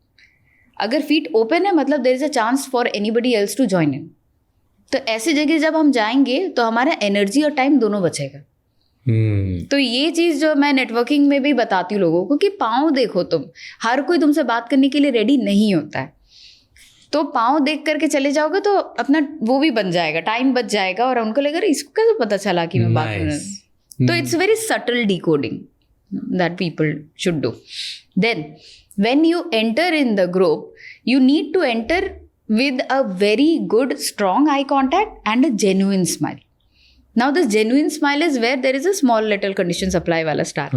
अगर फीट ओपन है मतलब there is a chance for anybody else to join in. तो ऐसी जगह जब हम जाएंगे तो हमारा एनर्जी और टाइम दोनों बचेगा। तो ये चीज़ जो मैं नेटवर्किंग में भी बताती हूँ लोगों को कि पाँव देखो, तुम हर कोई तुमसे बात करने के लिए रेडी नहीं होता है, तो पाँव देख करके चले जाओगे तो अपना वो भी बन जाएगा, टाइम बच जाएगा और उनको लगेगा इसको कैसे पता चला कि मैं बात कर रहा हूँ। तो it's very subtle decoding that people should do. Then when you enter in the group, you need to enter with a very good strong eye contact and a genuine smile. Now this genuine smile is where there is a small little conditions apply वाला star.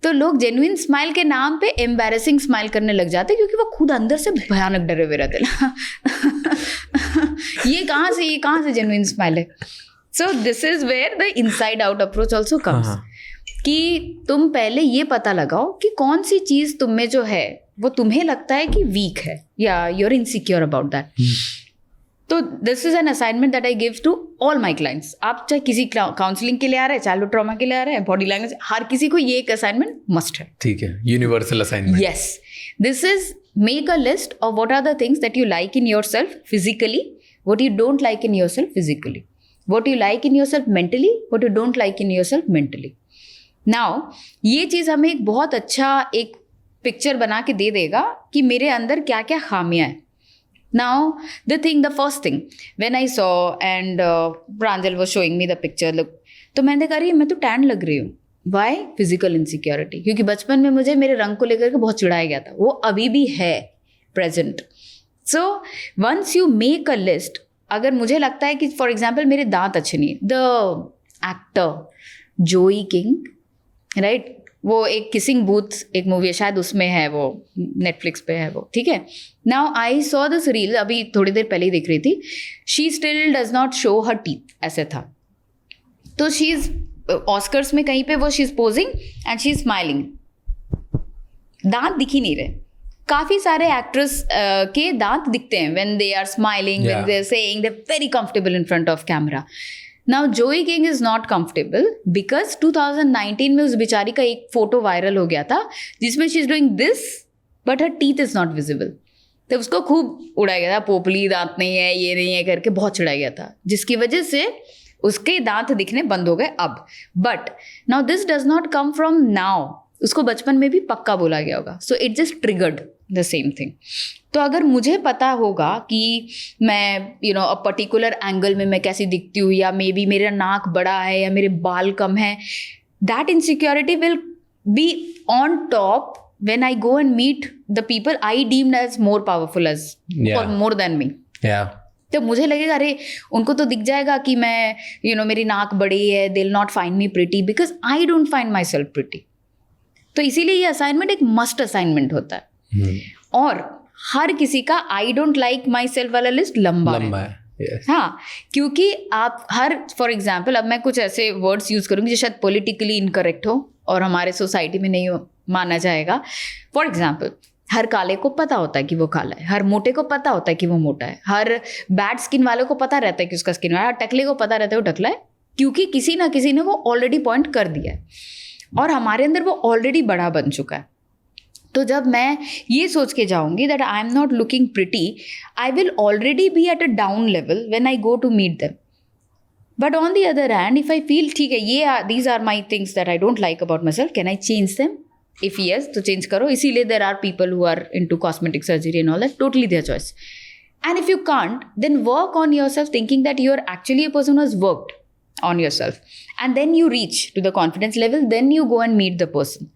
तो लोग genuine smile के नाम पे embarrassing smile करने लग जाते हैं क्योंकि वो खुद अंदर से भयानक डरे हुए रहते हैं। ये कहाँ से जेन्युइन स्माइल है? So this is where the inside out approach also comes कि तुम पहले ये पता लगाओ कि कौन सी चीज़ तुम में जो है वो तुम्हें लगता है कि वीक है या you are insecure about that. तो this is an assignment that I give to all my clients. आप चाहे किसी काउंसलिंग के लिए आ रहे हैं, चाइल्डहुड ट्रॉमा के लिए आ रहे हैं, बॉडी लैंग्वेज, हर किसी को ये एक असाइनमेंट मस्ट है। ठीक है, universal assignment. Yes, this is make a list of what are the things that you like in yourself physically, what you don't like in yourself physically, what you like in yourself mentally, what you don't like in yourself mentally. Now ये चीज़ हमें एक बहुत अच्छा एक picture बना के दे देगा कि मेरे अंदर क्या क्या खामियां हैं। Now the first thing when I saw and Pranjal was showing me the picture, look, तो मैंने कहा रही मैं तो टैन लग रही हूँ। वाई? फिजिकल इनसिक्योरिटी, क्योंकि बचपन में मुझे मेरे रंग को लेकर के बहुत चिढ़ाया गया था, वो अभी भी है present. So once you make a list, अगर मुझे लगता है कि फॉर एग्जाम्पल मेरे दांत अच्छे नहीं, द एक्टर जोई किंग, राइट, वो एक किसिंग बूथ एक मूवी है शायद, उसमें है, वो नेटफ्लिक्स पे है वो, ठीक है। Now I saw this reel, अभी थोड़ी देर पहले ही देख रही थी। She still does not show her teeth, ऐसे था। तो शी इज ऑस्कर्स में कहीं पे वो she is posing and she is smiling, दांत दिख ही नहीं रहे। काफ़ी सारे एक्ट्रेस के दांत दिखते हैं when they are smiling, when they are saying, they are very comfortable in front of camera. Now Joey King is not comfortable because 2019 में उस बेचारी का एक फोटो वायरल हो गया था जिसमें she is doing this but her teeth is not visible. तो उसको खूब उड़ाया गया था, पोपली दांत नहीं है, ये नहीं है करके बहुत चिढ़ाया गया था, जिसकी वजह से उसके दांत दिखने बंद हो गए अब। But now this does not come from now, उसको बचपन में भी पक्का बोला गया होगा। So it just triggered the same thing. तो अगर मुझे पता होगा कि मैं अ पर्टिकुलर एंगल में मैं कैसी दिखती हूँ, या मे बी मेरा नाक बड़ा है या मेरे बाल कम है, that insecurity will be on top when I go and meet the people I deemed as more powerful as or more than me. तो मुझे लगेगा अरे उनको तो दिख जाएगा कि मैं मेरी नाक बड़ी है, they'll not find me pretty because I don't find myself pretty. तो इसीलिए ये असाइनमेंट एक मस्ट असाइनमेंट होता है। और हर किसी का आई डोंट लाइक माई सेल्फ वाला लिस्ट लंबा है। Yes. हाँ, क्योंकि आप हर फॉर एग्जाम्पल अब मैं कुछ ऐसे वर्ड्स यूज करूँगी जो शायद पॉलिटिकली इनकरेक्ट हो और हमारे सोसाइटी में नहीं माना जाएगा। फॉर एग्जाम्पल, हर काले को पता होता है कि वो काला है, हर मोटे को पता होता है कि वो मोटा है, हर बैड स्किन वाले को पता रहता है कि उसका स्किन वाला, हर टकले को पता रहता है वो टकला है, क्योंकि किसी ना किसी ने वो ऑलरेडी पॉइंट कर दिया है और हमारे अंदर वो ऑलरेडी बड़ा बन चुका है। तो जब मैं ये सोच के जाऊंगी that I am not looking pretty, I will already be at a down level when I go to meet them. But on the other hand, if I feel ठीक है ये these are my things that I don't like about myself, can I change them? If yes, तो change करो। इसीलिए there are people who are into cosmetic surgery and all that, totally their choice. And if you can't, then work on yourself thinking that you are actually a person who has worked on yourself, and then you reach to the confidence level, then you go and meet the person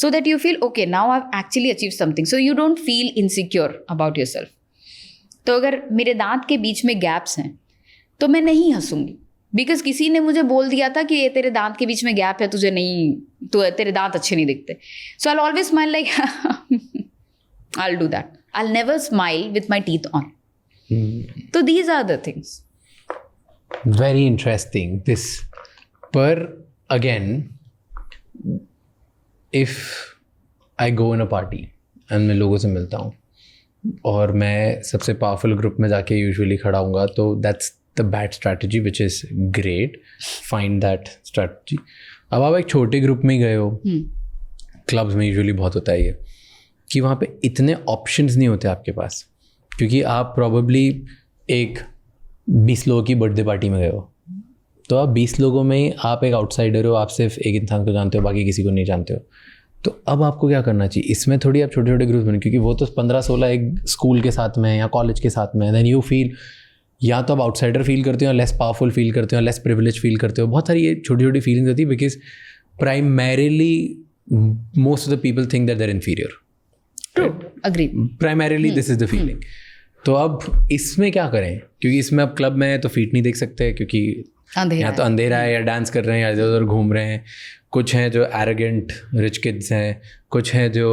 so that you feel okay, now I've actually achieved something, so you don't feel insecure about yourself. तो अगर मेरे दांत के बीच में gaps हैं तो मैं नहीं हंसूंगी, बिकॉज किसी ने मुझे बोल दिया था कि ये तेरे दांत के बीच में गैप है, तुझे नहीं, तो तेरे दांत अच्छे नहीं दिखते. So I always smile like I do that. I never smile with my teeth on. तो these are the things. Very interesting this. पर again, if I go in a party and मैं लोगों से मिलता हूँ और मैं सबसे पावरफुल ग्रुप में जाके यूजुअली खड़ा हूँगा, तो that's the bad strategy which is great. Find that strategy. अब आप एक छोटे ग्रुप में ही गए हो, क्लब्स में यूजुअली बहुत होता है ये कि वहाँ पे इतने ऑप्शंस नहीं होते आपके पास, क्योंकि आप प्रॉबेबली एक 20 लोगों की बर्थडे पार्टी में गए हो, तो आप 20 लोगों में ही आप एक आउटसाइडर हो, आप सिर्फ एक इंसान को जानते हो, बाकी किसी को नहीं जानते हो. तो अब आपको क्या करना चाहिए? इसमें थोड़ी आप छोटे छोटे ग्रुप्स बने, क्योंकि वो तो 15-16 एक स्कूल के साथ में या कॉलेज के साथ में. देन यू फील, या तो आप आउटसाइडर फील करते हो, लेस पावरफुल फील करते हो, लेस प्रिविलेज फील करते हो. बहुत सारी ये छोटी छोटी फीलिंग्स होती है, because primarily most of the people think that they are inferior. True, agree. Primarily this is the feeling. तो अब इसमें क्या करें? क्योंकि इसमें अब क्लब में तो फीट नहीं देख सकते, क्योंकि या तो अंधेरा है, या डांस कर रहे हैं, या इधर उधर घूम रहे हैं. कुछ हैं जो एरोगेंट रिच किड्स हैं, कुछ हैं जो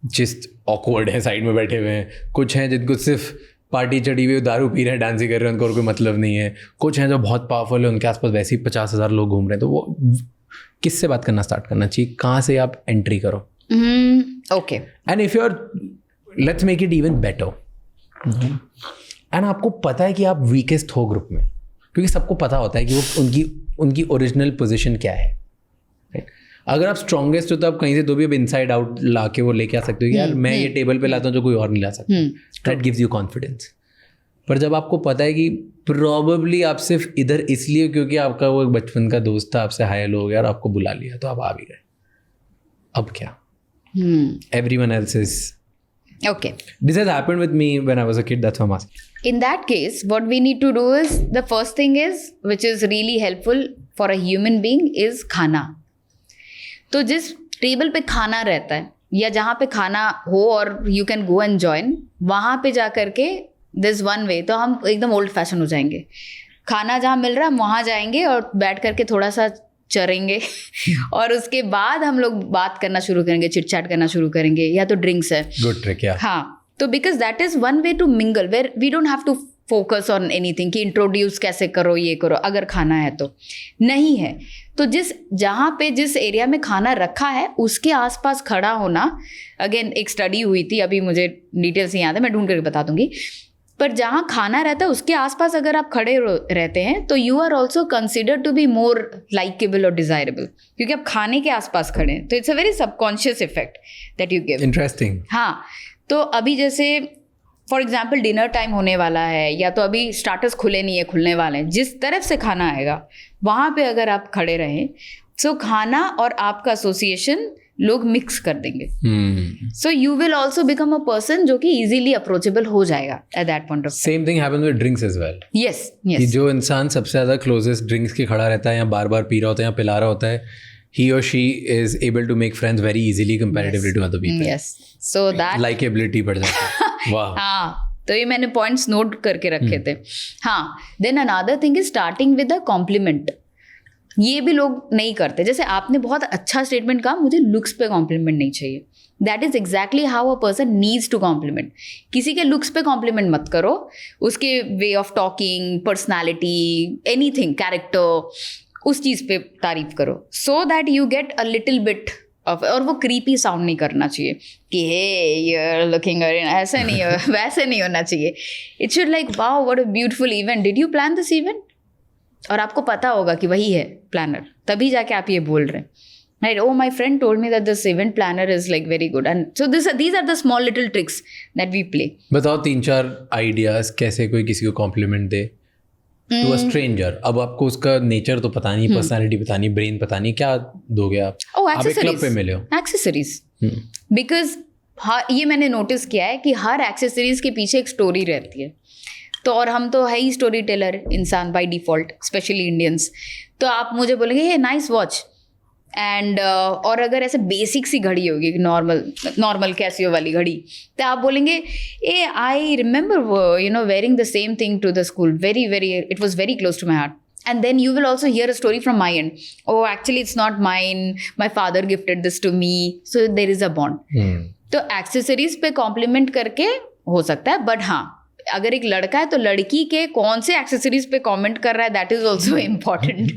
जिस्ट ऑकवर्ड है, साइड में बैठे हुए हैं, कुछ हैं जिनको सिर्फ पार्टी चढ़ी हुई, दारू पी रहे हैं, डांसिंग कर रहे हैं, उनको और कोई मतलब नहीं है. कुछ हैं जो बहुत पावरफुल है, उनके आसपास वैसे ही 50,000 लोग घूम रहे हैं. तो वो किससे बात करना स्टार्ट करना चाहिए? कहाँ से आप एंट्री करो? Okay. And if you are, let's make it even better, and आपको पता है कि आप वीकेस्ट हो ग्रुप में, क्योंकि सबको पता होता है कि वो उनकी ओरिजिनल पोजीशन क्या है. राइट? अगर आप स्ट्रॉन्गेस्ट हो तो आप कहीं से तो भी अब इनसाइड आउट ला के वो लेके आ सकते हो कि यार मैं ये टेबल पे लाता हूँ जो कोई और नहीं ला सकता. That gives you confidence. पर जब आपको पता है कि प्रोबेबली आप सिर्फ इधर इसलिए क्योंकि आपका वो एक बचपन का दोस्त था, आपसे हाय लोग यार आपको बुला लिया, तो आप आ भी गए. अब क्या? Everyone else is Okay. This has happened with me when I was a kid. That's why I'm asking. In that case, what we need to do is, the first thing is, which is really helpful for a human being, is खाना. तो जिस table पे खाना रहता है या जहाँ पे खाना हो और you can go and join, वहाँ पे जा करके this one way, तो हम एकदम old fashion हो जाएंगे. खाना जहाँ मिल रहा है हम वहाँ जाएंगे और बैठ करके थोड़ा सा चरेंगे और उसके बाद हम लोग बात करना शुरू करेंगे, चिट चैट करना शुरू करेंगे, या तो ड्रिंक्स है. Good trick, yeah. हाँ, तो because that is one way to mingle where we don't have to focus on anything कि इंट्रोड्यूस कैसे करो, ये करो, अगर खाना है तो नहीं है. तो जहाँ पे जिस एरिया में खाना रखा है उसके आसपास खड़ा होना. अगेन एक स्टडी हुई थी, अभी मुझे डिटेल्स नहीं याद है, मैं ढूंढ करके बता दूंगी. पर जहाँ खाना रहता है उसके आसपास अगर आप खड़े रहते हैं तो you are also considered to be more likeable और डिजायरेबल, क्योंकि आप खाने के आसपास खड़े हैं. तो it's a very subconscious effect that you give. Interesting. हाँ, तो अभी जैसे फॉर एग्जाम्पल डिनर टाइम होने वाला है, या तो अभी स्टार्टर्स खुले नहीं है, खुलने वाले हैं, जिस तरफ से खाना आएगा वहाँ पे अगर आप खड़े रहें, सो खाना और आपका एसोसिएशन लोग मिक्स कर देंगे. So you will also become a person जो कि इजीली अप्रोचेबल हो जाएगा at that point of. Same thing happens with drinks as well. Yes कि यस. जो इंसान सबसे ज़्यादा क्लोजेस्ट ड्रिंक्स के खड़ा रहता है, या बार बार पी रहा होता है, या पिला रहा होता है, he or she is able to make friends very easily comparatively to other people. Yes. So that Likeability बढ़ जाती है. वाह. हाँ, तो ये मैंने पॉइंट्स नोट करके रखे थे. हाँ, then another thing is starting with a compliment. ये भी लोग नहीं करते. जैसे आपने बहुत अच्छा स्टेटमेंट कहा, मुझे लुक्स पे कॉम्प्लीमेंट नहीं चाहिए. That is exactly how a person needs to compliment. किसी के लुक्स पे कॉम्प्लीमेंट मत करो, उसके way of talking, personality, anything, character, उस चीज़ पे तारीफ करो, so that you get a little bit of. और वो क्रीपी साउंड नहीं करना चाहिए कि हे यू आर लुकिंग, ऐसे नहीं हो, वैसे नहीं होना चाहिए. It should like wow what a beautiful event, did you plan this event? और आपको पता होगा कि वही है प्लानर, तभी जाके आप ये बोल रहे हैं. Right? Oh, my friend told me that this event planner is like very good. And so these are the small little tricks that we play. बताओ 3-4 आइडियाज कैसे कोई किसी को कॉम्प्लीमेंट दे टू अ स्ट्रेंजर. अब आपको उसका नेचर तो पता नहीं, पर्सनालिटी पता नहीं, ब्रेन पता नहीं, क्या दोगे आप? आप एक क्लब पे मिले हो. एक्सेसरीज. बिकॉज ये मैंने नोटिस किया है कि हर एक्सेसरीज के पीछे एक स्टोरी रहती है. तो और हम तो है ही स्टोरी टेलर इंसान बाय डिफॉल्ट, स्पेशली इंडियंस. तो आप मुझे बोलेंगे हे नाइस वॉच, एंड और अगर ऐसे बेसिक सी घड़ी होगी, नॉर्मल कैसियो वाली घड़ी, तो आप बोलेंगे I remember wearing the same thing to the school, very very it was very close to my heart. And then you will also hear a story from my end. Oh, actually, it's not mine. My father gifted this to me. So there is a bond. तो accessories पे complement करके हो सकता है, but हाँ, अगर एक लड़का है तो लड़की के कौन से एक्सेसरीज पे कमेंट कर रहा है, दैट इज ऑल्सो इम्पोर्टेंट.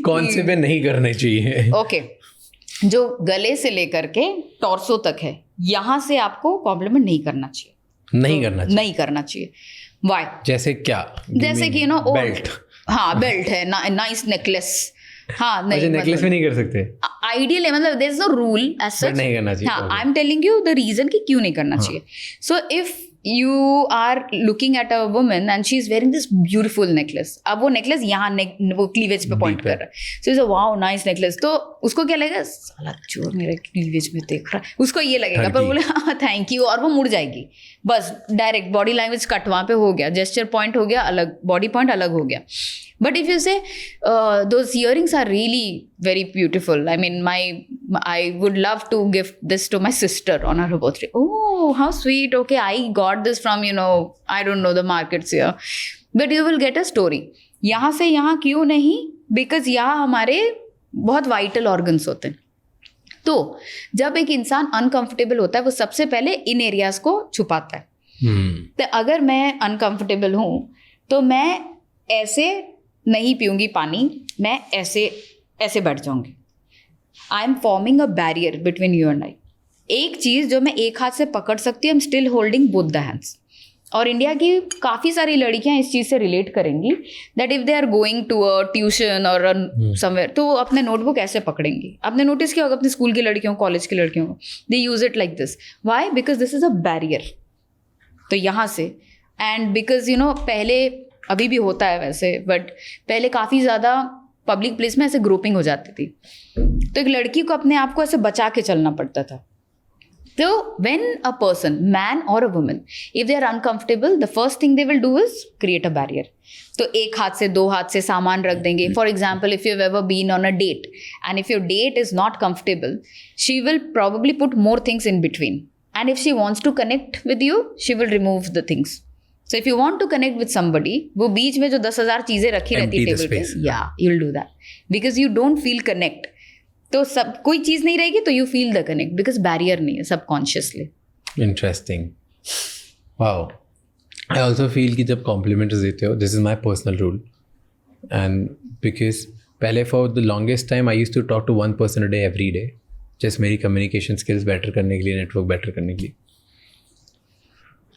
कौन से पे नहीं करने चाहिए. ओके, जो गले से लेकर के टॉर्सो तक है, यहाँ से आपको कॉम्प्लीमेंट नहीं करना चाहिए. नहीं करना चाहिए. वाई? जैसे क्या? जैसे कि बेल्ट. हाँ, बेल्ट है, नाइस नेकलेस. हाँ, नहीं, नेकलेस में नहीं कर सकते. आइडियल है, मतलब there is no rule as such. नहीं करना चाहिए. हाँ, I am telling you the reason कि क्यों नहीं करना चाहिए. So if you are looking at a woman and she's wearing this beautiful necklace. अब वो necklace यहाँ वो cleavage पे point कर रहा है. So it's a wow, nice necklace. तो उसको क्या लगेगा, साला चोर मेरे cleavage में देख रहा है, उसको ये लगेगा. पर बोले हाँ थैंक यू, और वो मुड़ जाएगी. बस डायरेक्ट बॉडी लैंग्वेज कट वहाँ पे हो गया, जेस्चर पॉइंट हो गया अलग, बॉडी पॉइंट अलग हो गया. But if you say those earrings are really very beautiful, I mean, I would love to gift this to my sister on her birthday. Oh, how sweet. Okay, I got this from, I don't know the markets here. But you will get a story. यहाँ से यहाँ क्यों नहीं? Because यहाँ हमारे बहुत vital organs होते हैं. तो जब एक इंसान अनकंफर्टेबल होता है, वो सबसे पहले इन एरियाज को छुपाता है. तो अगर मैं अनकंफर्टेबल हूँ तो मैं ऐसे नहीं पीऊंगी पानी, मैं ऐसे बैठ जाऊंगी. I am forming a barrier between you and I. एक चीज़ जो मैं एक हाथ से पकड़ सकती हूँ, I am still holding both the hands. और इंडिया की काफ़ी सारी लड़कियां इस चीज़ से रिलेट करेंगी that if they are going to a tuition और समवेयर, तो वो अपने नोटबुक ऐसे पकड़ेंगी. आपने नोटिस किया होगा अपने स्कूल की लड़कियों, कॉलेज की लड़कियों को, they use it like this. Why? Because this is a barrier. तो यहाँ से, एंड बिकॉज पहले, अभी भी होता है वैसे, बट पहले काफ़ी ज़्यादा पब्लिक प्लेस में ऐसे ग्रुपिंग हो जाती थी, तो एक लड़की को अपने आप को ऐसे बचा के चलना पड़ता था. तो व्हेन अ पर्सन, मैन और a woman, if they are uncomfortable, the first thing they will do is create a barrier. तो एक हाथ से, दो हाथ से सामान रख देंगे. For example, if you have ever been on a date and if your date is not comfortable, she will probably put more things in between, and if she wants to connect with you, she will remove the things. So if you want to connect with somebody, वो बीच में जो 10,000 चीजें रखी रहती है table पे, you'll do that because you don't feel connect. तो सब कोई चीज नहीं रहेगी तो you feel the connect because barrier नहीं है, subconsciously. Interesting. Wow. I also feel कि जब compliments देते हो, this is my personal rule, and because पहले for the longest time I used to talk to one person a day every day, just मेरी communication skills better करने के लिए, network better करने के लिए.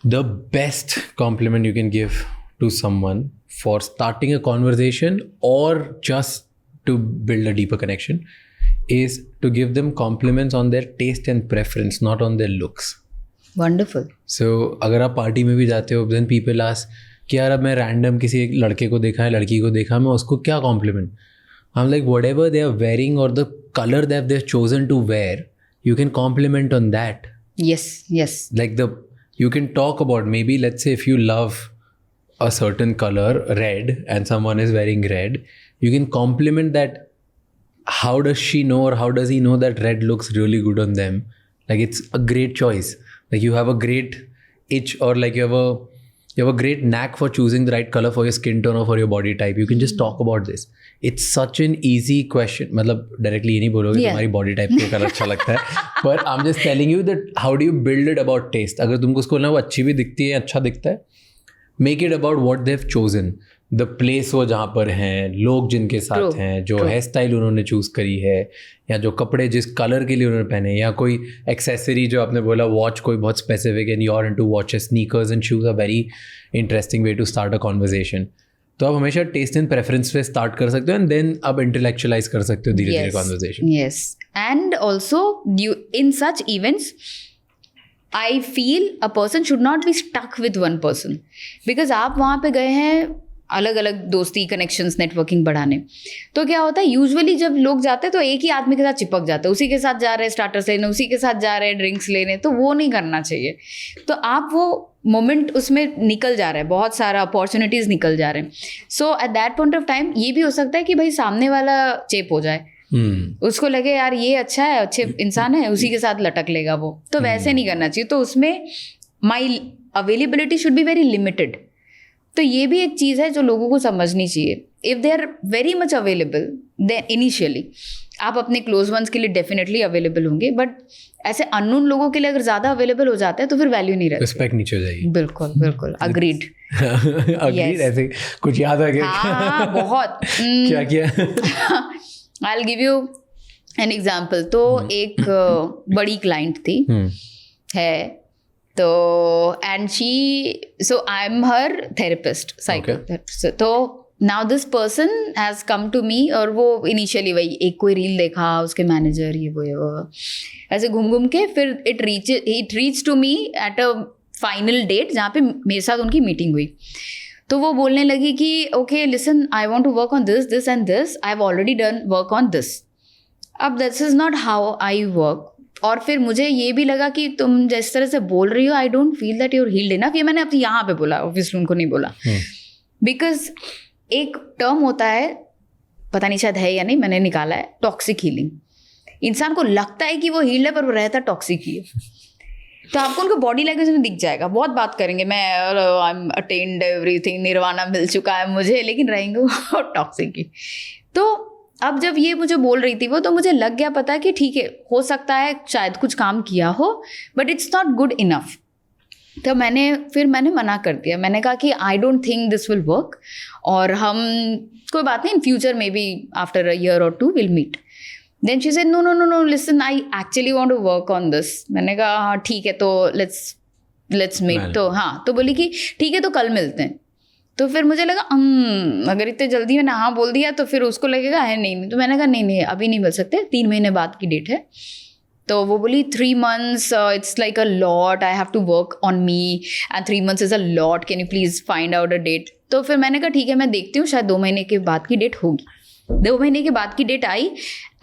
The best compliment you can give to someone for starting a conversation or just to build a deeper connection is to give them compliments on their taste and preference, not on their looks. Wonderful. So अगर आप party में भी जाते हो, then people ask कि यार अब मैं random किसी एक लड़के को देखा है, लड़की को देखा, मैं उसको क्या compliment? I'm like, whatever they are wearing or the color that they've chosen to wear, you can compliment on that. Yes. Like you can talk about, maybe let's say if you love a certain color, red, and someone is wearing red, you can compliment that. How does she know or how does he know that red looks really good on them? Like it's a great choice. Like you have a great itch, or like you have a great knack for choosing the right color for your skin tone or for your body type. You can just talk about this. It's such an easy question. मतलब directly ये नहीं बोलोगे तुम्हारी body type को colour अच्छा लगता है. But I'm just telling you that how do you build it about taste. अगर तुमको उसको ना वो अच्छी भी दिखती है, अच्छा दिखता है, make it about what they've chosen. The place वो जहाँ पर हैं, लोग जिनके साथ हैं, जो हेयर स्टाइल उन्होंने चूज़ करी है, या जो कपड़े जिस कलर के लिए उन्होंने पहने, या कोई एक्सेसरी जो आपने बोला, वॉच कोई बहुत specific, and you are into watches, sneakers and shoes are very interesting way to start a conversation. तो आप हमेशा टेस्ट एंड प्रेफरेंस पे स्टार्ट कर सकते हो, एंड देन आप इंटेलेक्चुअलाइज कर सकते हो धीरे धीरे conversation. Yes, and also you in such events I feel a person should not be stuck with one person, because आप वहाँ पे गए हैं अलग अलग दोस्ती, कनेक्शंस, नेटवर्किंग बढ़ाने. तो क्या होता है, यूजुअली जब लोग जाते हैं तो एक ही आदमी के साथ चिपक जाते हैं, उसी के साथ जा रहे हैं स्टार्टर्स लेने, उसी के साथ जा रहे हैं ड्रिंक्स लेने. तो वो नहीं करना चाहिए. तो आप वो मोमेंट उसमें निकल जा रहा है, बहुत सारा अपॉर्चुनिटीज़ निकल जा रहे हैं. So at that point of time ये भी हो सकता है कि भाई सामने वाला चेप हो जाए, उसको लगे यार ये अच्छा है, अच्छे इंसान है, उसी के साथ लटक लेगा वो. तो वैसे नहीं करना चाहिए. तो उसमें my availability should be very limited. तो ये भी एक चीज़ है जो लोगों को समझनी चाहिए. If they are very much available then initially आप अपने क्लोज वंस के लिए डेफिनेटली अवेलेबल होंगे, बट ऐसे अननोन लोगों के लिए अगर ज़्यादा अवेलेबल हो जाता है तो फिर वैल्यू नहीं रहती, रिस्पेक्ट नीचे हो जाएगी। बिल्कुल बिल्कुल, अग्रीड। अग्रीड। ऐसे कुछ याद आ गया? हाँ बहुत। क्या किया? I will give you an example. तो एक बड़ी क्लाइंट थी है, तो and she, so I am her therapist, psychotherapist. तो now this person has come to me, और वो इनिशियली वही एक कोई रील देखा, उसके मैनेजर ये वो ऐसे घूम घूम के फिर it reach to me at a final date जहाँ पे मेरे साथ उनकी मीटिंग हुई। तो वो बोलने लगी कि okay listen, I want to work on this this and this, I have already done work on this. अब this is not how I work. और फिर मुझे ये भी लगा कि तुम जिस तरह से बोल रही हो, I don't feel that you're healed enough. ये मैंने अब यहाँ पे बोला, ऑब्वियसली उनको नहीं बोला, बिकॉज एक टर्म होता है, पता नहीं शायद है या नहीं, मैंने निकाला है, टॉक्सिक हीलिंग। इंसान को लगता है कि वो हील्ड है पर वो रहता टॉक्सिक ही है। तो आपको उनको बॉडी लैंग्वेज में दिख जाएगा, बहुत बात करेंगे, मैं I M attend everything, nirvana मिल चुका है मुझे, लेकिन रहेंगे वो टॉक्सिक ही। तो अब जब ये मुझे बोल रही थी वो, तो मुझे लग गया पता कि ठीक है, हो सकता है शायद कुछ काम किया हो, but it's not good enough. तो मैंने मना कर दिया। मैंने कहा कि I don't think this will work, और हम कोई बात नहीं, in future maybe after a year और 2 will meet. Then she said no listen, I actually want to work on this. मैंने कहा हाँ ठीक है, तो लेट्स मीट। तो हाँ, तो बोली कि ठीक है तो कल मिलते हैं। तो फिर मुझे लगा अगर इतने जल्दी मैंने हाँ बोल दिया तो फिर उसको लगेगा है नहीं। तो मैंने कहा नहीं अभी नहीं मिल सकते, 3 महीने बाद की डेट है। तो वो बोली 3 months, it's like a lot, I have to work on me and 3 months is a lot, can you please find out a date. तो फिर मैंने कहा ठीक है, मैं देखती हूँ, शायद 2 महीने के बाद की डेट होगी। 2 महीने के बाद की डेट आई,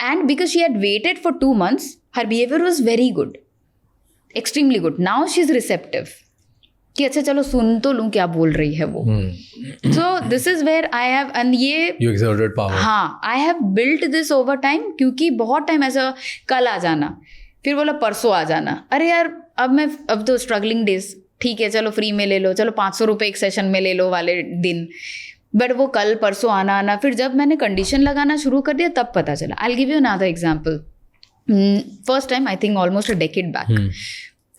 and because she had waited for 2 months, her behaviour was very good, extremely good. Now she is receptive कि अच्छा चलो सुन तो लूँ क्या बोल रही है वो। So this is where I have, and ये You exerted power. हाँ, I have built this over time, क्योंकि बहुत टाइम ऐसा कल आ जाना, फिर बोला परसों आ जाना, अरे यार अब तो स्ट्रगलिंग डेज, ठीक है चलो फ्री में ले लो, चलो 500 रुपये एक सेशन में ले लो वाले दिन, बट वो कल परसों आना। फिर जब मैंने कंडीशन लगाना शुरू कर दिया तब पता चला। I will give you another example. First time I think almost a decade back,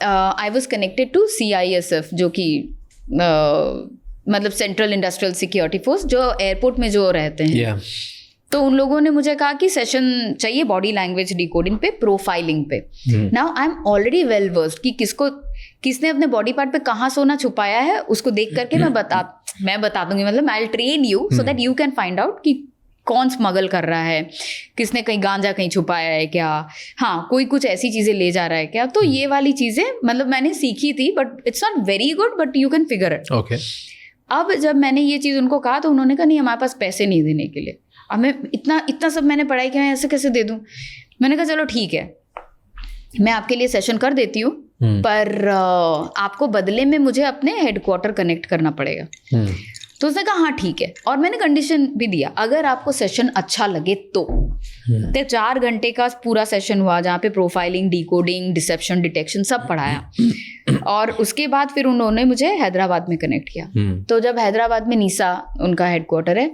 I was connected to CISF, जो कि मतलब सेंट्रल इंडस्ट्रियल सिक्योरिटी फोर्स, जो एयरपोर्ट में जो रहते हैं। Yeah. तो उन लोगों ने मुझे कहा कि सेशन चाहिए बॉडी लैंग्वेज डिकोडिंग पे, प्रोफाइलिंग पे। Now I am already well versed कि किसने अपने बॉडी पार्ट पे कहाँ सोना छुपाया है, उसको देख करके मैं बता दूंगी, मतलब I will train you so that you can find out कि कौन स्मगल कर रहा है, किसने कहीं गांजा कहीं छुपाया है क्या, हाँ कोई कुछ ऐसी चीज़ें ले जा रहा है क्या। तो ये वाली चीज़ें मतलब मैंने सीखी थी, but it's not very good, but you can figure it. Okay. अब जब मैंने ये चीज़ उनको कहा तो उन्होंने कहा नहीं हमारे पास पैसे नहीं देने के लिए। अब मैं इतना सब मैंने पढ़ाई किया, मैं ऐसे कैसे दे दूँ। मैंने कहा चलो ठीक है, मैं आपके लिए सेशन कर देती हूँ, पर आपको बदले में मुझे अपने हेडक्वार्टर कनेक्ट करना पड़ेगा। तो उसने कहा हाँ ठीक है, और मैंने कंडीशन भी दिया, अगर आपको सेशन अच्छा लगे तो 4 घंटे का पूरा सेशन हुआ, जहाँ पे प्रोफाइलिंग, डिकोडिंग, डिसेप्शन डिटेक्शन सब पढ़ाया। और उसके बाद फिर उन्होंने मुझे हैदराबाद में कनेक्ट किया। तो जब हैदराबाद में नीसा उनका हेडक्वार्टर है,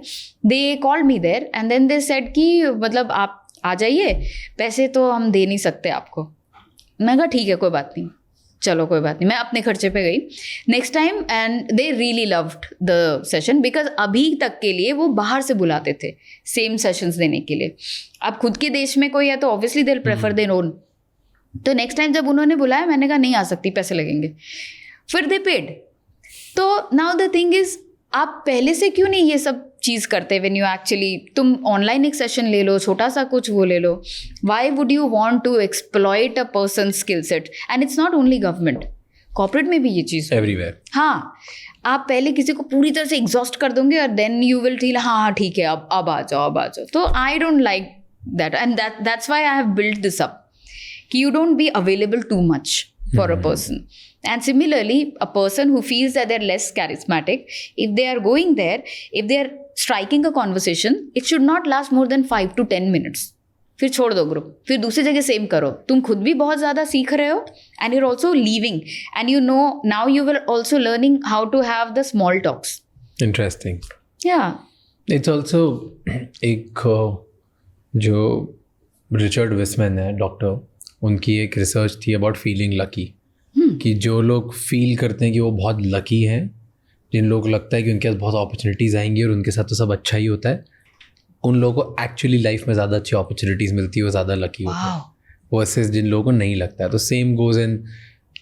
they called me there and then they said कि मतलब आप आ जाइए, पैसे तो हम दे नहीं सकते आपको। मैं कहा ठीक है कोई बात नहीं, चलो कोई बात नहीं, मैं अपने खर्चे पे गई next time, and they really loved the session, because अभी तक के लिए वो बाहर से बुलाते थे सेम सेशंस देने के लिए। अब खुद के देश में कोई है तो obviously they prefer their own. तो नेक्स्ट टाइम जब उन्होंने बुलाया, मैंने कहा नहीं आ सकती, पैसे लगेंगे। फिर दे पेड। तो नाउ द थिंग इज, आप पहले से क्यों नहीं ये सब चीज़ करते व्हेन यू एक्चुअली, तुम ऑनलाइन एक सेशन ले लो, छोटा सा कुछ वो ले लो। Why would you want to exploit a person skill set? And it's not only government, corporate में भी ये चीज़ Everywhere. हाँ, आप पहले किसी को पूरी तरह से एग्जॉस्ट कर दोगे और देन यू विल फील हाँ ठीक है अब आ जाओ। तो I don't like that, and that's why I have built this up कि you don't be available too much for a person. And similarly, a person who feels that they're less charismatic, if they are going there, if they are striking a conversation, it should not last more than 5 to 10 minutes. फिर छोड़ दो group, फिर दूसरी जगह same करो। तुम खुद भी बहुत ज़्यादा सीख रहे हो, and you're also leaving, and you know now you will also learning how to have the small talks. Interesting. Yeah. It's also एक जो रिचर्ड विसमैन है डॉक्टर, उनकी एक रिसर्च थी अबाउट फीलिंग लकी, कि जो लोग फील करते हैं कि वो बहुत लकी हैं, जिन लोगों को लगता है कि उनके पास बहुत अपॉर्चुनिटीज़ आएंगी और उनके साथ तो सब अच्छा ही होता है, उन लोगों को एक्चुअली लाइफ में ज़्यादा अच्छी अपॉर्चुनिटीज़ मिलती है, वो ज़्यादा लकी होते हैं वर्सेस जिन लोगों को नहीं लगता है। तो सेम गोज इन,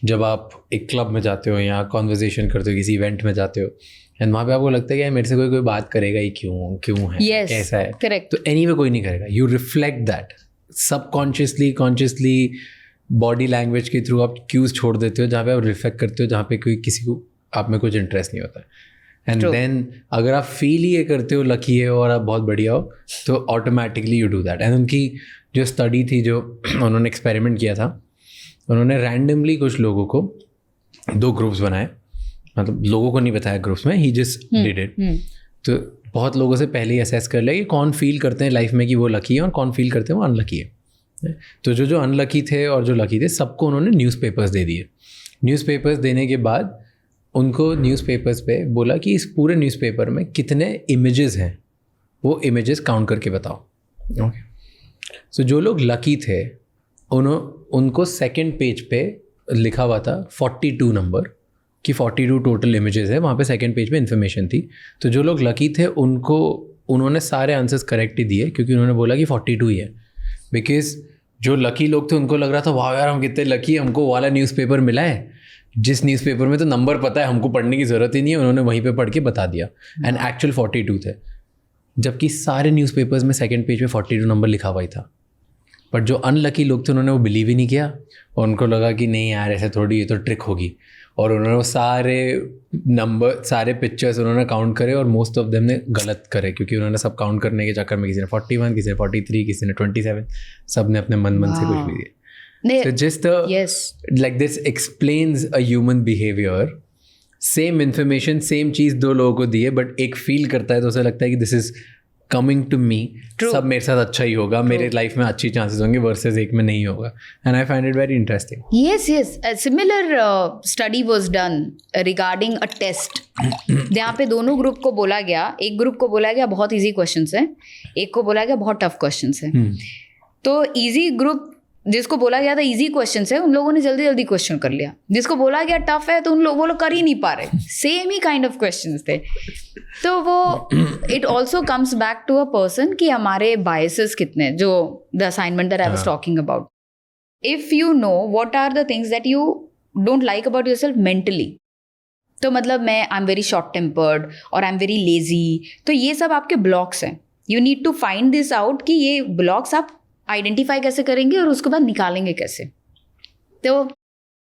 जब आप एक क्लब में जाते हो या कॉन्वर्जेशन करते हो, किसी इवेंट में जाते हो, एंड वहाँ पे आपको लगता है कि यार मेरे से कोई बात करेगा ही क्यों है, Yes, कैसा है, correct. तो एनीवे कोई नहीं करेगा। You reflect that subconsciously, consciously, body language के थ्रू आप क्यूज छोड़ देते हो जहाँ पे आप रिफ्लेक्ट करते हो, जहाँ पे कोई किसी को आप में कुछ इंटरेस्ट नहीं होता है। एंड देन अगर आप फील ही ये करते हो लकी है और आप बहुत बढ़िया हो, तो automatically you do that. And उनकी जो स्टडी थी, जो उन्होंने एक्सपेरिमेंट किया था, उन्होंने रैंडमली कुछ लोगों को 2 ग्रुप्स बनाए, मतलब लोगों को नहीं बताया ग्रुप्स में, ही जस्ट डिड इट। तो बहुत लोगों से पहले ही असेस कर लिया कि कौन फील करते हैं लाइफ में कि वो लकी है और कौन फील करते हैं वो अनलकी है। तो जो अनलकी थे और जो लकी थे, सबको उन्होंने न्यूज़पेपर्स दे दिए। न्यूज़पेपर्स देने के बाद उनको न्यूज़पेपर्स पे बोला कि इस पूरे न्यूज़पेपर में कितने इमेजेस हैं, वो इमेजेस काउंट करके बताओ। ओके, सो जो लोग लकी थे उनको सेकंड पेज पे लिखा हुआ था 42 नंबर, कि 42 टोटल इमेजेस है, वहाँ पे सेकंड पेज पे इन्फॉर्मेशन थी। तो जो लोग लकी थे उन्होंने सारे आंसर्स करेक्ट ही दिए, क्योंकि उन्होंने बोला कि 42 ही है। बिकॉज जो लकी लोग थे उनको लग रहा था वाह यार हम कितने लकी हैं, हमको वाला न्यूज़पेपर मिला है, जिस न्यूज़पेपर में तो नंबर पता है, हमको पढ़ने की ज़रूरत ही नहीं है, उन्होंने वहीं पे पढ़ के बता दिया। एंड एक्चुअल 42 थे, जबकि सारे न्यूज़पेपर्स में सेकंड पेज पे 42 नंबर लिखा हुआ ही था। बट जो अनलकी लोग थे उन्होंने वो बिलीव ही नहीं किया, और उनको लगा कि नहीं यार ऐसे थोड़ी, ये तो ट्रिक होगी, और उन्होंने वो सारे नंबर, सारे पिक्चर्स उन्होंने काउंट करे, और मोस्ट ऑफ देम ने गलत करे, क्योंकि उन्होंने सब काउंट करने के चक्कर में किसी ने 41, किसी ने 43, किसी ने 27, सब ने अपने मन से कुछ भी दिए। So just like this explains a human behavior. Same information, same चीज़ 2 लोगों को दी है, बट एक फील करता है तो उसे लगता है कि this is coming to me, सब मेरे साथ अच्छा ही होगा, मेरे लाइफ में अच्छी चांसेस होंगे, वर्सेस एक में नहीं होगा। And I find it very interesting. Yes. A similar study was done regarding a test. जहाँ पे दोनों ग्रुप को बोला गया, एक ग्रुप को बोला गया बहुत इजी क्वेश्चंस हैं, एक को बोला गया बहुत टफ क्वेश्चंस हैं। तो इजी ग्रुप, जिसको बोला गया था इजी क्वेश्चंस है, उन लोगों ने जल्दी जल्दी क्वेश्चन कर लिया। जिसको बोला गया टफ है, तो वो लोग कर ही नहीं पा रहे, सेम ही काइंड ऑफ क्वेश्चंस थे। तो वो it also comes back to a person कि हमारे बायसेस कितने, जो the assignment that I was talking about, if you know what are the things that you don't like about yourself mentally, तो मतलब मैं I am very short tempered और I am very lazy, तो ये सब आपके ब्लॉक्स हैं। You need to find this out कि ये ब्लॉक्स आप आइडेंटिफाई कैसे करेंगे और उसके बाद निकालेंगे कैसे। तो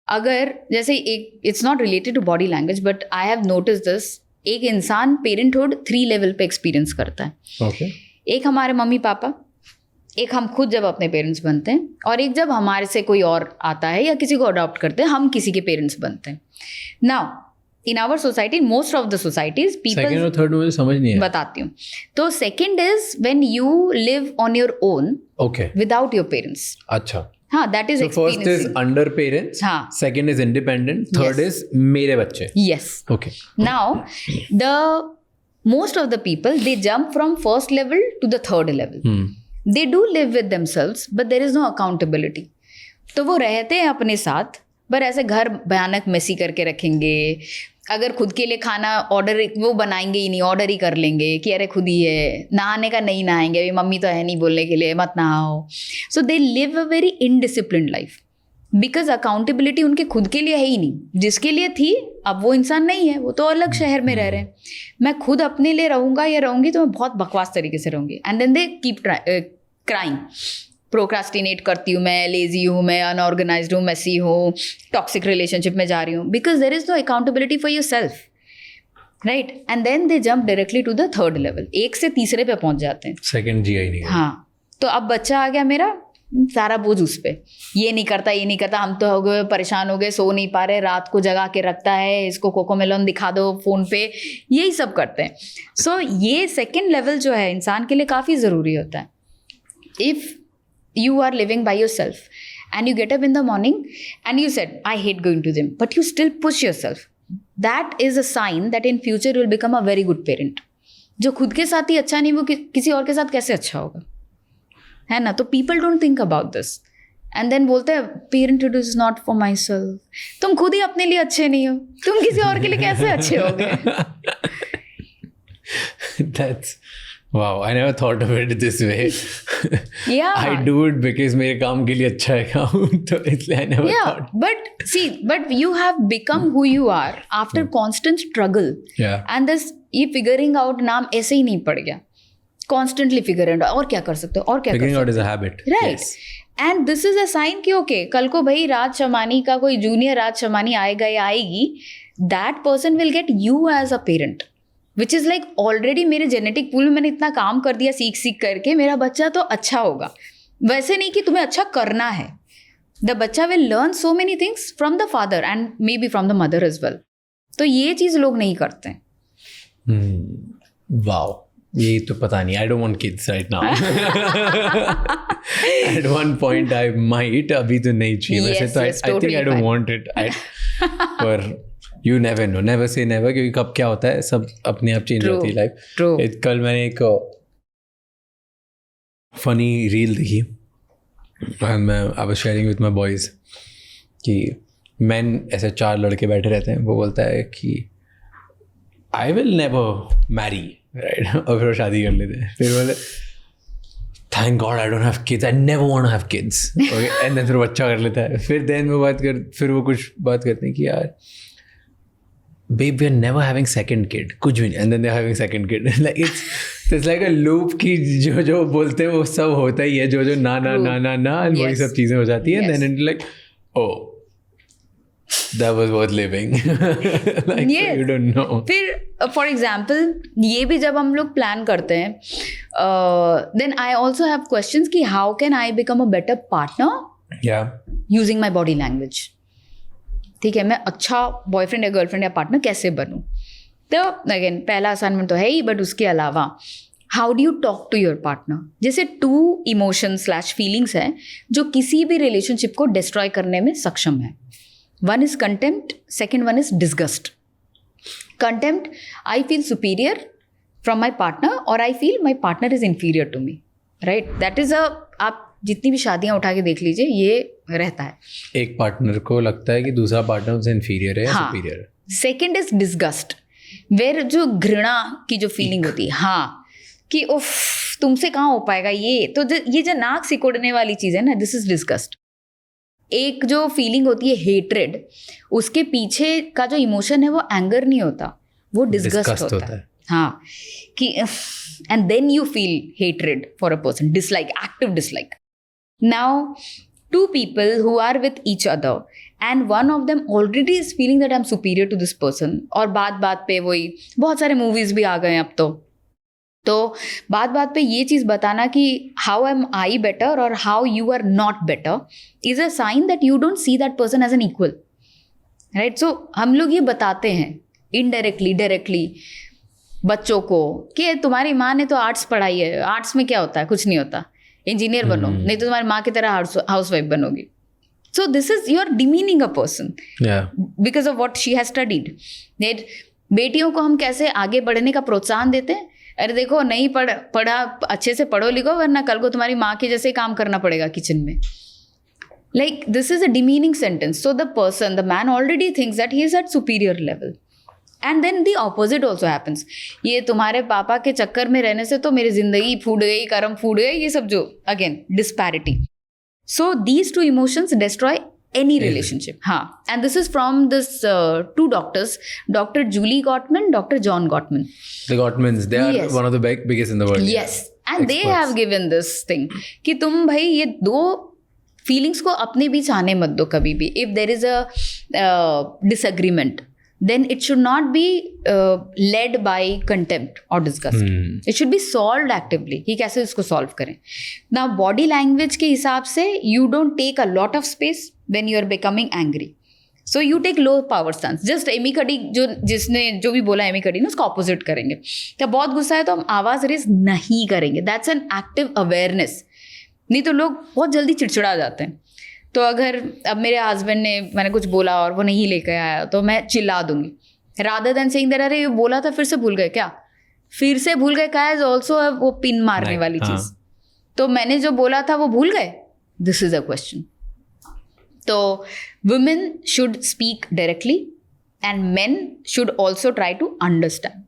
अगर जैसे एक, it's not related to body language, but I have notice this, एक इंसान पेरेंटहुड 3 लेवल पे एक्सपीरियंस करता है। Okay. एक हमारे मम्मी पापा, एक हम खुद जब अपने पेरेंट्स बनते हैं, और एक जब हमारे से कोई और आता है या किसी को अडॉप्ट करते हैं, हम किसी के पेरेंट्स बनते हैं। Now in our society, most of the societies, people, second और थर्ड मुझे समझ नहीं है, बताती हूँ। तो second is when you live on your own, okay, without your parents. अच्छा, हाँ, that is first is under parents, हाँ, second is independent, third is मेरे बच्चे। Yes, okay. Now the most of the people, they jump from first level to the third level. They do live with themselves, but there is no accountability. तो वो रहते हैं अपने साथ, पर ऐसे घर भयानक मेसी करके रखेंगे। अगर खुद के लिए खाना ऑर्डर, वो बनाएंगे ही नहीं, ऑर्डर ही कर लेंगे कि अरे खुद ही है। नहाने का नहीं नहाएंगे, अभी मम्मी तो है नहीं बोलने के लिए, मत नहाओ। So they live a very indisciplined life, because accountability उनके खुद के लिए है ही नहीं। जिसके लिए थी, अब वो इंसान नहीं है, वो तो अलग शहर में रह रहे हैं। मैं खुद अपने लिए रहूँगा या रहूँगी तो मैं बहुत बकवास तरीके से रहूँगी। And then they keep crying, procrastinate करती हूँ मैं, लेजी हूँ मैं, अनऑर्गेनाइज्ड हूँ, मेसी हूँ, टॉक्सिक रिलेशनशिप में जा रही हूँ, because there is no accountability for your self, right. And then they jump directly to the third level, 1 से तीसरे पे पहुँच जाते हैं। सेकंड जी आई नहीं। हाँ, तो अब बच्चा आ गया मेरा, सारा बोझ उस पे, ये नहीं करता, ये नहीं करता, हम तो हो गए परेशान हो गए, सो नहीं पा रहे, रात को जगा के रखता है, इसको कोकोमेलन दिखा दो फोन पे, यही सब करते हैं। सो ये सेकेंड लेवल जो है इंसान के लिए काफ़ी ज़रूरी होता है। If you are living by yourself and you get up in the morning and you said I hate going to gym, but you still push yourself, that is a sign that in future you will become a very good parent, जो खुद के साथ ही अच्छा नहीं वो किसी और के साथ कैसे अच्छा होगा, है ना? तो people don't think about this and then बोलते हैं parenthood is not for my self. तुम खुद ही अपने लिए अच्छे नहीं हो, तुम किसी और के लिए कैसे अच्छे होगे? That's wow, I never thought of it this way. Yeah. I do it because मेरे काम के लिए अच्छा है काम, तो इसलिए I never thought. But you have become who you are after constant struggle. Yeah. And this ये figuring out नाम ऐसे ही नहीं पड़ गया. Constantly figuring out और क्या कर सकते हो और क्या Figuring कर out सकते is हो. a habit. Right. Yes. And this is a sign कि okay, कल को भाई राज शमानी का कोई जूनियर राज शमानी आएगा या आएगी, that person will get you as a parent. Which is like already मेरे जेनेटिक पूल में मैंने इतना काम कर दिया सीख सीख करके, मेरा बच्चा तो अच्छा होगा. वैसे नहीं कि तुम्हें अच्छा करना है. द बच्चा will learn so many things from the father and maybe from the mother as well. तो ये चीज़ लोग नहीं करते हैं. वाओ, ये तो पता नहीं. I don't want kids right now. At one point I might, अभी तो नहीं चाहिए वैसे तो. I think I don't want it. पर You never know, never say never, क्योंकि कब क्या होता है सब अपने आप चेंज होती है लाइफ. कल मैंने एक फनी रील देखी and I was sharing with my boys कि मैन ऐसे 4 लड़के बैठे रहते हैं. वो बोलता है कि I will never marry, right? और फिर वो शादी कर लेते हैं. फिर बोले thank God I don't have kids, I never want to have kids. Okay? And then फिर बच्चा कर लेता है. फिर वो कुछ बात करते हैं कि यार babe, we are never having second kid, कुछ भी नहीं. And then they're having second kid. Like it's like a loop कि जो बोलते हैं वो सब होता ही है, जो ना वही सब चीज़ें हो जाती हैं. Then it's like, oh, that was worth living. Like yes. You don't know. फिर फॉर एग्जाम्पल ये भी जब हम लोग प्लान करते हैं, then I also have questions कि how can I become a better partner? Yeah. Using my body language. ठीक है, मैं अच्छा बॉयफ्रेंड या गर्लफ्रेंड या पार्टनर कैसे बनूं? तो अगेन पहला असाइनमेंट तो है ही, बट उसके अलावा how do you talk to your partner. जैसे 2 इमोशंस/फीलिंग्स हैं जो किसी भी रिलेशनशिप को डिस्ट्रॉय करने में सक्षम है. One is contempt, second one is disgust. Contempt, I feel superior from my partner और I feel my partner is inferior to me. Right, that is आप जितनी भी शादियां उठा के देख लीजिए ये रहता है. एक पार्टनर को लगता है कि दूसरा पार्टनर उनसे इन्फीरियर है या सुपीरियर है. सेकंड इज डिसगस्ट, वेयर जो घृणा की जो फीलिंग होती है, हाँ, कि उफ तुमसे कहाँ हो पाएगा ये. तो ये जो नाक सिकोड़ने वाली चीज़ है ना, दिस इज डिसगस्ट. एक जो फीलिंग होती है हेट्रेड, उसके पीछे का जो इमोशन है वो एंगर नहीं होता, वो डिसगस्ट होता है. हाँ, कि and then you feel hatred for a person, dislike, active dislike. Now, 2 people who are with each other and one of them already is feeling that I'm superior to this person, और बात पे वही बहुत सारे movies भी आ गए हैं अब तो बात पे ये चीज़ बताना कि how am I better और how you are not better is a sign that you don't see that person as an equal, right? So हम लोग ये बताते हैं indirectly, directly बच्चों को कि तुम्हारी माँ ने तो आर्ट्स पढ़ाई है, आर्ट्स में क्या होता है, कुछ नहीं होता, इंजीनियर बनो, नहीं तो तुम्हारी माँ की तरह हाउसवाइफ बनोगी. So this is you are demeaning a person because of what she has studied. बेटियों को हम कैसे आगे बढ़ने का प्रोत्साहन देते हैं, अरे देखो नहीं पढ़ा अच्छे से पढ़ो लिखो वरना कल को तुम्हारी माँ के जैसे काम करना पड़ेगा किचन में. Like this is a demeaning sentence. So the person, the man already thinks that he is at superior level. And then the opposite also happens. ये तुम्हारे पापा के चक्कर में रहने से तो मेरी जिंदगी फूट गई, कर्म फूट गए, ये सब जो again disparity. So these 2 emotions destroy any relationship. And this is from this 2 doctors, Dr. Julie Gottman, Dr. John Gottman. The Gottmans, they are one of the biggest in the world. Yes. And experts. They have given this thing कि तुम भाई ये 2 feelings को अपने बीच आने मत दो कभी भी. If there is a disagreement, then it should not be led by contempt or disgust. It should be solved actively. कि कैसे इसको solve करें. Now body language के हिसाब से you don't take a lot of space when you are becoming angry. So you take low power stance. Just Amy Cuddy जिसने जो भी बोला एमी कडी ना उसका opposite करेंगे. जब बहुत गुस्सा है तो हम आवाज़ रेज नहीं करेंगे. That's an active awareness. नहीं तो लोग बहुत जल्दी चिड़चिड़ा जाते हैं. तो अगर अब मेरे हस्बैंड ने मैंने कुछ बोला और वो नहीं लेकर आया तो मैं चिल्ला दूंगी. रादर देन सेइंग दैट अरे ये बोला था फिर से भूल गए क्या, फिर से भूल गए का इज ऑल्सो वो पिन मारने Right, वाली हाँ. चीज. तो मैंने जो बोला था वो भूल गए. This is a question. तो women should speak directly and men should also try to understand.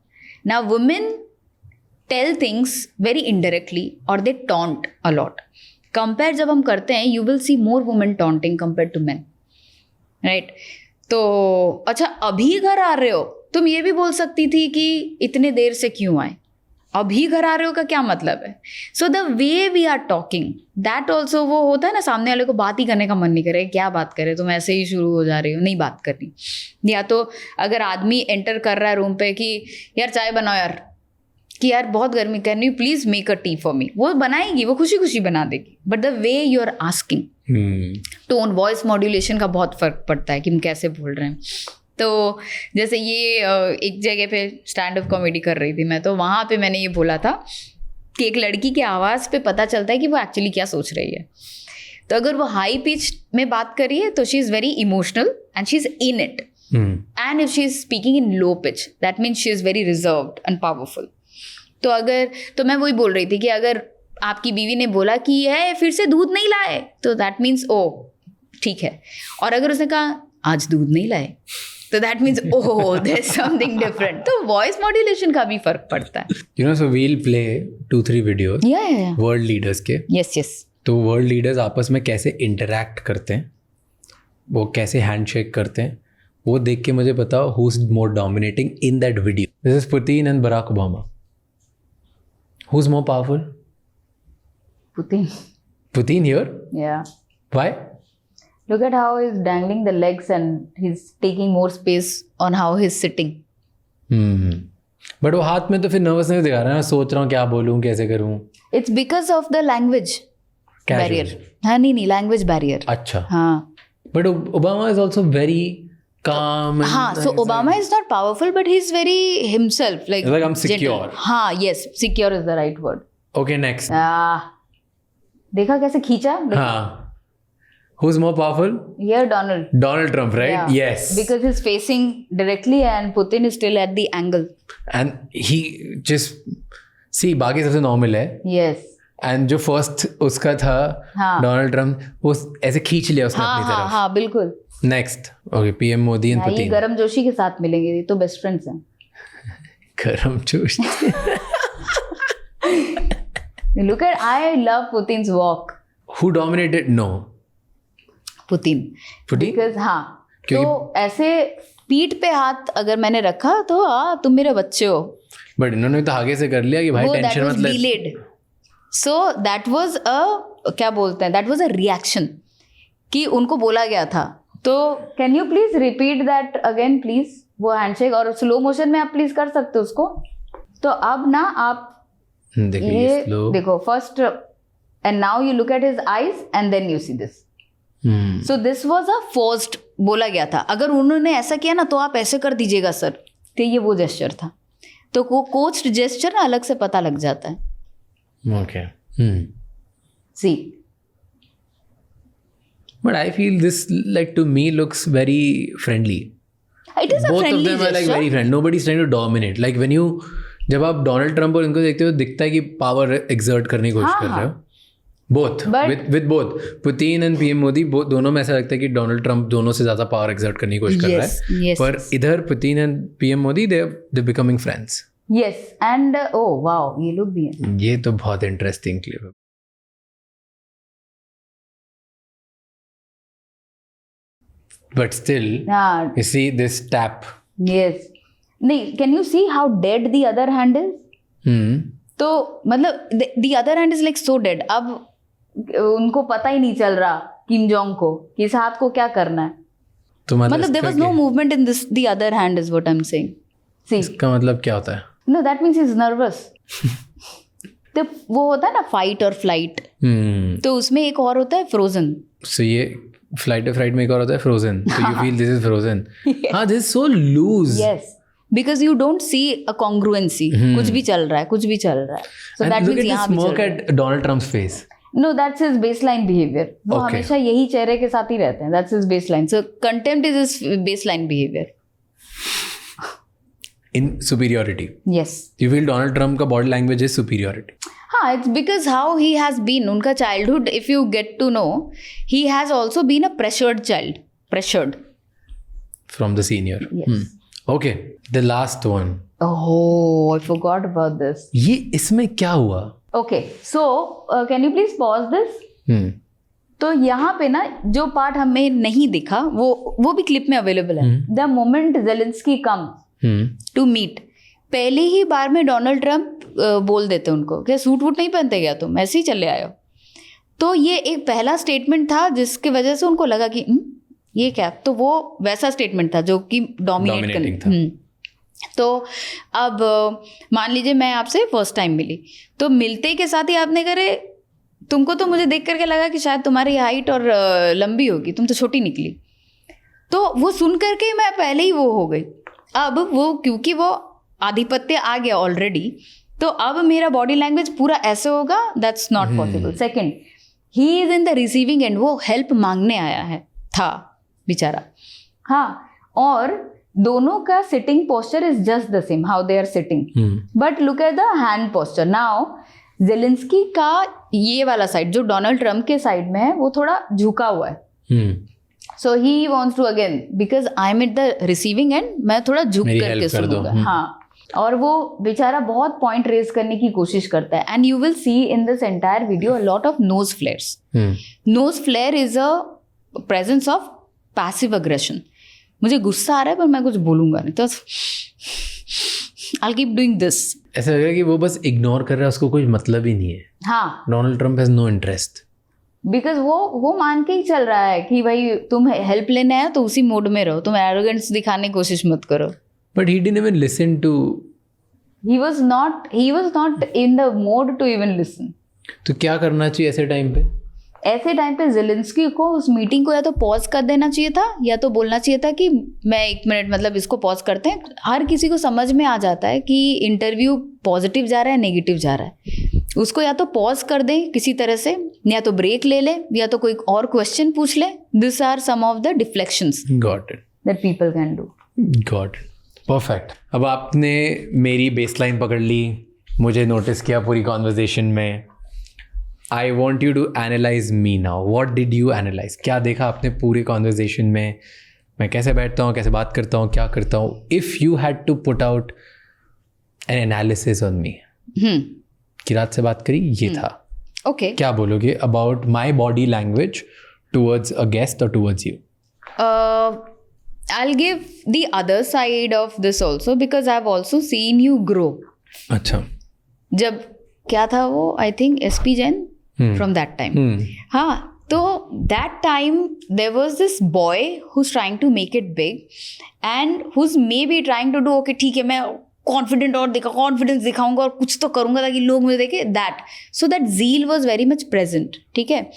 Now women tell things very indirectly और they taunt a lot. Compare जब हम करते हैं, you will see more women taunting compare to men, right. तो अच्छा, अभी घर आ रहे हो, तुम ये भी बोल सकती थी कि इतने देर से क्यों आए. अभी घर आ रहे हो का क्या मतलब है. So the way we are talking that also, वो होता है ना, सामने वाले को बात ही करने का मन नहीं करे. क्या बात करे, तुम ऐसे ही शुरू हो जा रही हो, नहीं बात करनी. या तो अगर आदमी एंटर कर रहा है रूम पे कि यार चाय बनाओ यार, कि यार बहुत गर्मी, can you please make a tea for me, वो बनाएगी, वो खुशी खुशी बना देगी. But the way you are asking, tone, voice modulation का बहुत फर्क पड़ता है कि हम कैसे बोल रहे हैं. तो जैसे ये एक जगह पे स्टैंड अप कॉमेडी कर रही थी मैं, तो वहाँ पे मैंने ये बोला था कि एक लड़की के आवाज़ पे पता चलता है कि वो एक्चुअली क्या सोच रही है. तो अगर वो हाई पिच में बात कर रही है तो she is very emotional and she is in it. And if she is speaking in low pitch, that means she is very reserved and powerful. तो मैं वही बोल रही थी कि अगर आपकी बीवी ने बोला कि है फिर से दूध नहीं लाए, तो दैट मीन्स ओ ठीक है. और अगर उसने कहा आज दूध नहीं लाए, तो that means oh there is something different. तो वॉइस मॉड्यूलेशन का भी फर्क पड़ता है. You know, so we'll play 2-3 videos या वर्ल्ड लीडर्स के. यस. तो वर्ल्ड लीडर्स आपस में कैसे इंटरैक्ट करते हैं, वो कैसे हैंडशेक करते हैं, वो देख के मुझे बताओ who is more dominating in that video. This is Putin and Barack Obama. Who is more powerful? Putin here? Yeah. Why? Look at how he's dangling the legs and he's taking more space on how he's sitting. But वो हाथ में तो फिर nervousness दिखा रहा है. मैं सोच रहा हूँ क्या बोलूँ, कैसे करूँ. It's because of the language barrier. हाँ नहीं language barrier. अच्छा. हाँ. But Obama is also very calm. And हाँ, so Obama is not powerful, but he's very himself. Like I'm secure. gentle. हाँ, yes, secure is the right word. Okay, next. देखा कैसे खींचा? हाँ. Who's more powerful? Here, Donald. Donald Trump, right? Yeah. Yes. Because he's facing directly and Putin is still at the angle. And he just see बाकी सबसे normal है. Yes. And जो first उसका था डोनाल्ड ट्रम्प, वो ऐसे खींच लिया उसने अपनी तरफ. हाँ बिल्कुल. Next okay, PM Modi and Putin. ये गरम जोशी के साथ मिलेंगे, ये तो बेस्ट फ्रेंड्स हैं. गरम Joshi. Look at, I love Putin's walk. Who dominated? No. Putin. Because हाँ, तो ऐसे पीठ पे हाथ अगर मैंने रखा तो तुम मेरे बच्चे हो. बट इन्होंने तो आगे से कर लिया कि भाई टेंशन मत ले. Delayed. So that was a, क्या बोलते हैं, that was a reaction कि उनको बोला गया था. तो can you please repeat that again please? वो हैंडशेक और स्लो मोशन में आप प्लीज कर सकते हो उसको. तो अब ना आप ये देखो first, and now you look at his eyes and then you see this. So this was a forced, बोला गया था अगर उन्होंने ऐसा किया ना तो आप ऐसे कर दीजिएगा सर. तो ये वो जेस्चर था. तो वो कोच्ड जेस्चर ना अलग से पता लग जाता है. Okay. See. But I feel this, like, to me looks very friendly. It is a Both friendly of them are like gesture. very friendly. Nobody's trying to dominate. Like when you, जब आप Donald Trump और इनको देखते हो दिखता है कि power exert करने की कोशिश कर रहे हो. Both with both Putin and PM Modi, दोनों में ऐसा लगता है कि डोनाल्ड ट्रम्प दोनों से ज्यादा पावर एक्सर्ट करने की कोशिश कर रहा है. पर इधर Putin and PM Modi they becoming friends. Yes. And oh wow, ये लोग भी हैं. ये तो बहुत इंटरेस्टिंग क्लिप है. But still, you see this tap. Yes. नहीं, can you see how dead the other hand is? तो मतलब the other hand is like so dead. अब उनको पता ही नहीं चल रहा किम जोंग को कि इस हाथ को क्या करना है. तो मतलब there was no movement in this the other hand is what I'm saying. See. इसका मतलब क्या होता है? No, that means he's nervous. तो वो होता है ना फाइट और फ्लाइट. तो उसमें एक और होता है फ्रोजन. So ये फ्लाइट में एक और होता है फ्रोजन. तो you feel this is frozen. हाँ, this is so loose. Yes, because you don't see a congruency. कुछ भी चल रहा है. सो दैट मींस यहां भी smoke at Donald Trump's face. No, that's his baseline behaviour. वो हमेशा यही चेहरे के साथ ही रहते हैं. That's his baseline. So contempt is his baseline behaviour. in superiority. Yes. You feel Donald Trump का body language is superiority. हाँ, it's because how he has been, उनका childhood, if you get to know, he has also been a pressured child. Pressured. From the senior. Yes. Okay, the last one. Oh, I forgot about this. ये इसमें क्या हुआ? Okay, so can you please pause this? तो यहाँ पे ना जो part हमें नहीं दिखा वो भी क्लिप में अवेलेबल है. The moment Zelensky come to meet, पहले ही बार में डोनाल्ड ट्रम्प बोल देते उनको क्या सूट वूट नहीं पहनते क्या तुम, ऐसे ही चले आए हो. तो ये एक पहला स्टेटमेंट था जिसकी वजह से उनको लगा कि ये क्या, तो वो वैसा स्टेटमेंट था जो कि डोमिनेटिंग था. तो अब मान लीजिए मैं आपसे फर्स्ट टाइम मिली, तो मिलते के साथ ही आपने करे तुमको तो मुझे देख करके लगा कि शायद तुम्हारी हाइट और लंबी होगी, तुम तो छोटी निकली. तो वो सुन करके मैं पहले ही वो हो गई. अब वो क्योंकि वो आधिपत्य आ गया ऑलरेडी, तो अब मेरा बॉडी लैंग्वेज पूरा ऐसे होगा, that's not possible. Second, he is in the receiving end, वो हेल्प मांगने आया है था बेचारा. हाँ, और दोनों का sitting posture is just the same how they are sitting, but look at the hand posture. Now Zelensky का ये वाला साइड जो डोनाल्ड ट्रम्प के साइड में है वो थोड़ा झुका हुआ है. So he wants to again, because I am at the receiving end, मैं थोड़ा झुक करके सुनूंगा. हाँ, और वो बेचारा बहुत पॉइंट रेज करने की कोशिश करता है. And you will see in this entire video a lot of nose flares. Nose flare is a presence of passive aggression. मुझे गुस्सा आ रहा है पर मैं कुछ बोलूंगा नहीं, तो I'll keep doing this. ऐसा लग रहा है कि वो बस इग्नोर कर रहा है, उसको कोई मतलब ही नहीं है. हाँ, Donald Trump has no interest, because वो मान के ही चल रहा है कि भाई तुम हेल्प लेने आए तो उसी मोड में रहो, तुम एरोगेंस दिखाने की कोशिश मत करो. But he didn't even listen to, he was not in the mode to even listen. तो क्या करना चाहिए ऐसे टाइम पे? ऐसे टाइम पे ज़ेलेंस्की को उस मीटिंग को या तो पॉज कर देना चाहिए था, या तो बोलना चाहिए था कि मैं 1 मिनट, मतलब इसको पॉज करते हैं. हर किसी को समझ में आ जाता है कि इंटरव्यू पॉजिटिव जा रहा है नेगेटिव जा रहा है. उसको या तो पॉज कर दें किसी तरह से, या तो ब्रेक ले ले, या तो कोई और क्वेश्चन पूछ ले. This are some of the deflections got it that people can do. Got it, perfect. अब आपने मेरी बेसलाइन पकड़ ली, मुझे नोटिस किया पूरी कॉन्वर्जेशन में. I want you to analyse me now. What did you analyse? क्या देखा आपने पूरी कॉन्वर्जेशन में? मैं कैसे बैठता हूँ, कैसे बात करता हूँ, क्या करता हूँ? If you had to put out an analysis on me, Kirat से बात करी, ये था. ओके, क्या बोलोगे about my body language towards a guest और towards you? I'll give the other side of this also because I've also seen you grow. अच्छा, जब क्या था वो, I think SP Jain from that time. हाँ, तो that time there was this boy who's trying to make it big and who's maybe trying to do, okay ठीक है मैं कॉन्फिडेंट और कॉन्फिडेंस दिखाऊंगा और कुछ तो करूंगा ताकि लोग मुझे देखें. That, so that zeal was very much present. ठीक है,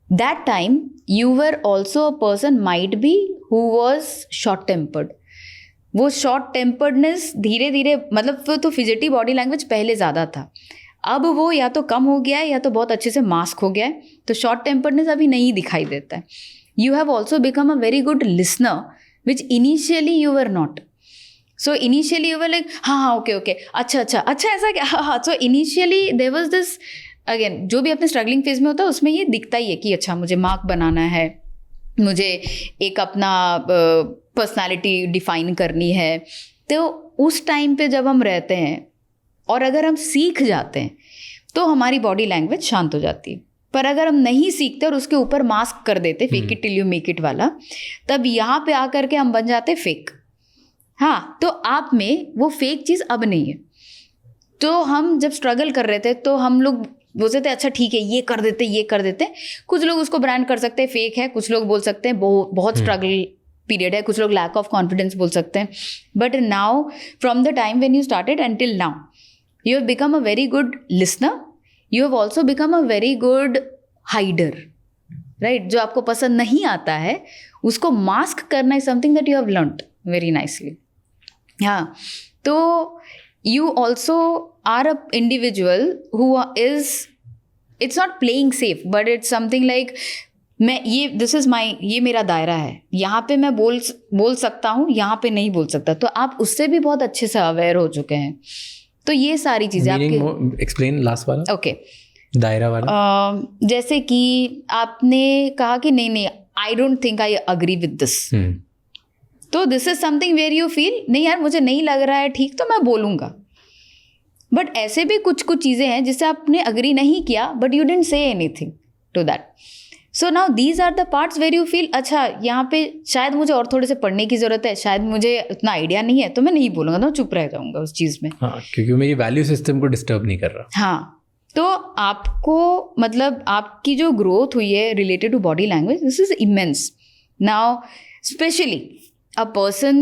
that time you were also a person might be who was short tempered. वो शॉर्ट टेम्पर्डनेस धीरे धीरे, मतलब तो फिजिटी बॉडी लैंग्वेज पहले ज़्यादा था, अब वो या तो कम हो गया है या तो बहुत अच्छे से मास्क हो गया है. तो शॉर्ट टेम्पर्डनेस अभी नहीं दिखाई देता है. You have also become a very good listener which initially you were not. So initially you were like हाँ ओके अच्छा ऐसा क्या, हाँ. So initially there was this, again जो भी अपने स्ट्रगलिंग फेज में होता है उसमें ये दिखता ही है कि अच्छा मुझे मार्क बनाना है, मुझे एक अपना पर्सनालिटी डिफाइन करनी है. तो उस टाइम पे जब हम रहते हैं और अगर हम सीख जाते हैं तो हमारी बॉडी लैंग्वेज शांत हो जाती है. पर अगर हम नहीं सीखते और उसके ऊपर मास्क कर देते, fake it till you make it वाला, तब यहाँ पे आकर के हम बन जाते फेक. हाँ, तो आप में वो फेक चीज़ अब नहीं है. तो हम जब स्ट्रगल कर रहे थे तो हम लोग बोलते थे अच्छा ठीक है ये कर देते. कुछ लोग उसको ब्रांड कर सकते हैं फेक है, कुछ लोग बोल सकते हैं बहुत स्ट्रगल पीरियड है, कुछ लोग लैक ऑफ कॉन्फिडेंस बोल सकते हैं. But now from the time when you started until now you have become a very good listener. You have also become a very good हाइडर, right. जो आपको पसंद नहीं आता है उसको मास्क करना is something that you have learned very nicely. हाँ, तो you also are a individual who is, it's not playing safe, but it's something like मैं ये मेरा दायरा है, यहाँ पे मैं बोल सकता हूँ, यहाँ पे नहीं बोल सकता, तो आप उससे भी बहुत अच्छे से अवेयर हो चुके हैं। तो ये सारी चीजें आपके एक्सप्लेन लास्ट वाला। ओके, दायरा वाला। जैसे कि आपने कहा कि नहीं I don't think I agree with this, तो this is something where you feel नहीं यार मुझे नहीं लग रहा है ठीक, तो मैं बोलूँगा। बट ऐसे भी कुछ चीज़ें हैं जिससे आपने अग्री नहीं किया but you didn't say anything to that. So now these are the parts where you feel अच्छा यहाँ पे शायद मुझे और थोड़े से पढ़ने की ज़रूरत है, शायद मुझे उतना आइडिया नहीं है, तो मैं नहीं बोलूँगा, तो चुप रह जाऊँगा उस चीज़ में। हाँ, क्योंकि मेरी वैल्यू सिस्टम को डिस्टर्ब नहीं कर रहा। हाँ, तो आपको मतलब आपकी जो ग्रोथ हुई है related to body language, this is immense. Now specially a person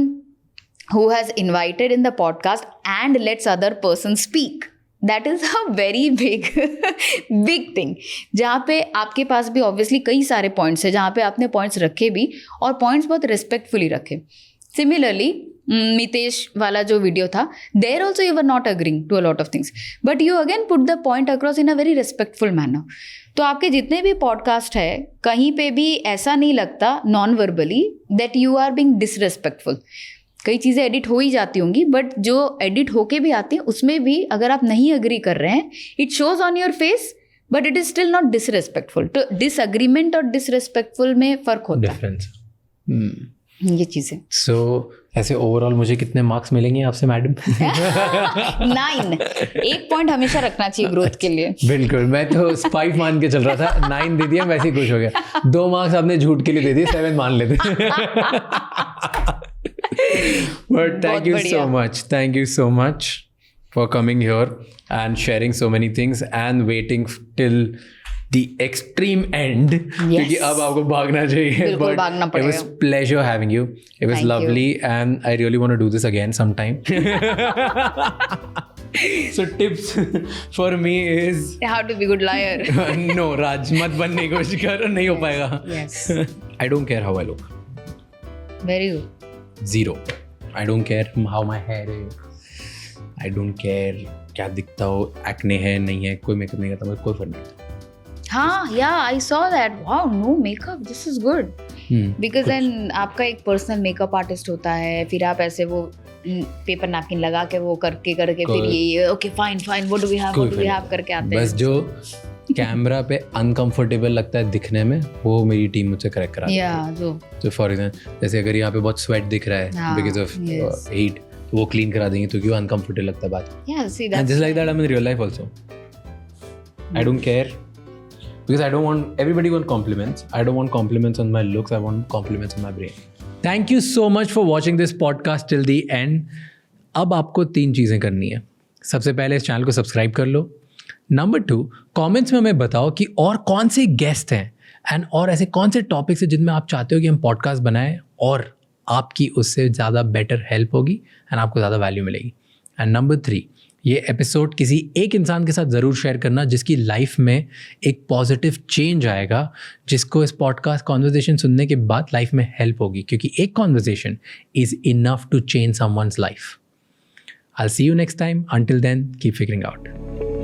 who has invited in the podcast and lets other person speak, that is a very big thing, जहाँ पे आपके पास भी obviously कई सारे points है जहाँ पे आपने points रखे भी और points बहुत respectfully रखे। Similarly, मितेश वाला जो वीडियो था, there also you were not agreeing to a lot of things, but you again put the point across in a very respectful manner. तो आपके जितने भी पॉडकास्ट है कहीं पे भी ऐसा नहीं लगता non verbally that you are being disrespectful. कई चीज़ें एडिट हो ही जाती होंगी बट जो एडिट होके भी आती हैं उसमें भी अगर आप नहीं अग्री कर रहे हैं it shows on your face but it is still not disrespectful. तो डिसएग्रीमेंट और डिसरेस्पेक्टफुल में फ़र्क होता है, डिफरेंस ये चीज़ें। सो ऐसे ओवरऑल मुझे कितने मार्क्स मिलेंगे आपसे मैडम? 9, 1 पॉइंट हमेशा रखना चाहिए ग्रोथ के लिए। बिल्कुल, मैं तो 5 मान के चल रहा था, 9 दे दिया वैसे ही खुश हो गया। 2 मार्क्स आपने झूठ के लिए दे दिए, 7 मान लेते। But thank you so much for coming here and sharing so many things and waiting till the extreme end, क्योंकि अब आपको भागना चाहिए। बिल्कुल भागना पड़ेगा। It was pleasure having you. It was lovely and I really want to do this again sometime. So tips for me is how to be good liar. No, Raj, मत बनने की कोशिश कर, नहीं हो पाएगा। Yes. I don't care how I look. Very good. 0. I don't care how my hair is. I don't care क्या दिखता हो, एक्ने है नहीं है, कोई मेकअप नहीं करता, मुझे कोई फर्क नहीं पड़ता। हाँ, yeah, I saw that. Wow, no makeup, this is good. Because then आपका एक पर्सनल मेकअप आर्टिस्ट होता है, फिर आप ऐसे वो पेपर नैपकिन लगा के वो करके फिर ये okay fine what do we have करके आते हैं। बस जो कैमरा पे अनकंफर्टेबल लगता है दिखने में वो मेरी टीम मुझसे करेक्ट कराती है। या जो फॉर एग्जांपल जैसे अगर यहाँ पे बहुत स्वेट दिख रहा है बिकॉज ऑफ हीट, तो वो क्लीन करा देंगे तो क्यों अनकंफर्टेबल लगता है बात। या see that's just like that I M in real life also. I don't care because I don't want everybody want compliments. I don't want compliments on my looks. I want compliments on my brain. Thank you so much for watching this podcast till the end. अब आपको 3 चीज़ें करनी है। सबसे पहले इस channel को subscribe कर लो। नंबर 2, कमेंट्स में हमें बताओ कि और कौन से गेस्ट हैं एंड और ऐसे कौन से टॉपिक्स हैं जिनमें आप चाहते हो कि हम पॉडकास्ट बनाएं और आपकी उससे ज़्यादा बेटर हेल्प होगी एंड आपको ज़्यादा वैल्यू मिलेगी। एंड नंबर 3, ये एपिसोड किसी एक इंसान के साथ ज़रूर शेयर करना जिसकी लाइफ में एक पॉजिटिव चेंज आएगा, जिसको इस पॉडकास्ट कॉन्वर्सेशन सुनने के बाद लाइफ में हेल्प होगी, क्योंकि एक conversation is enough to change someone's life. I will see you next time. Until then keep figuring out.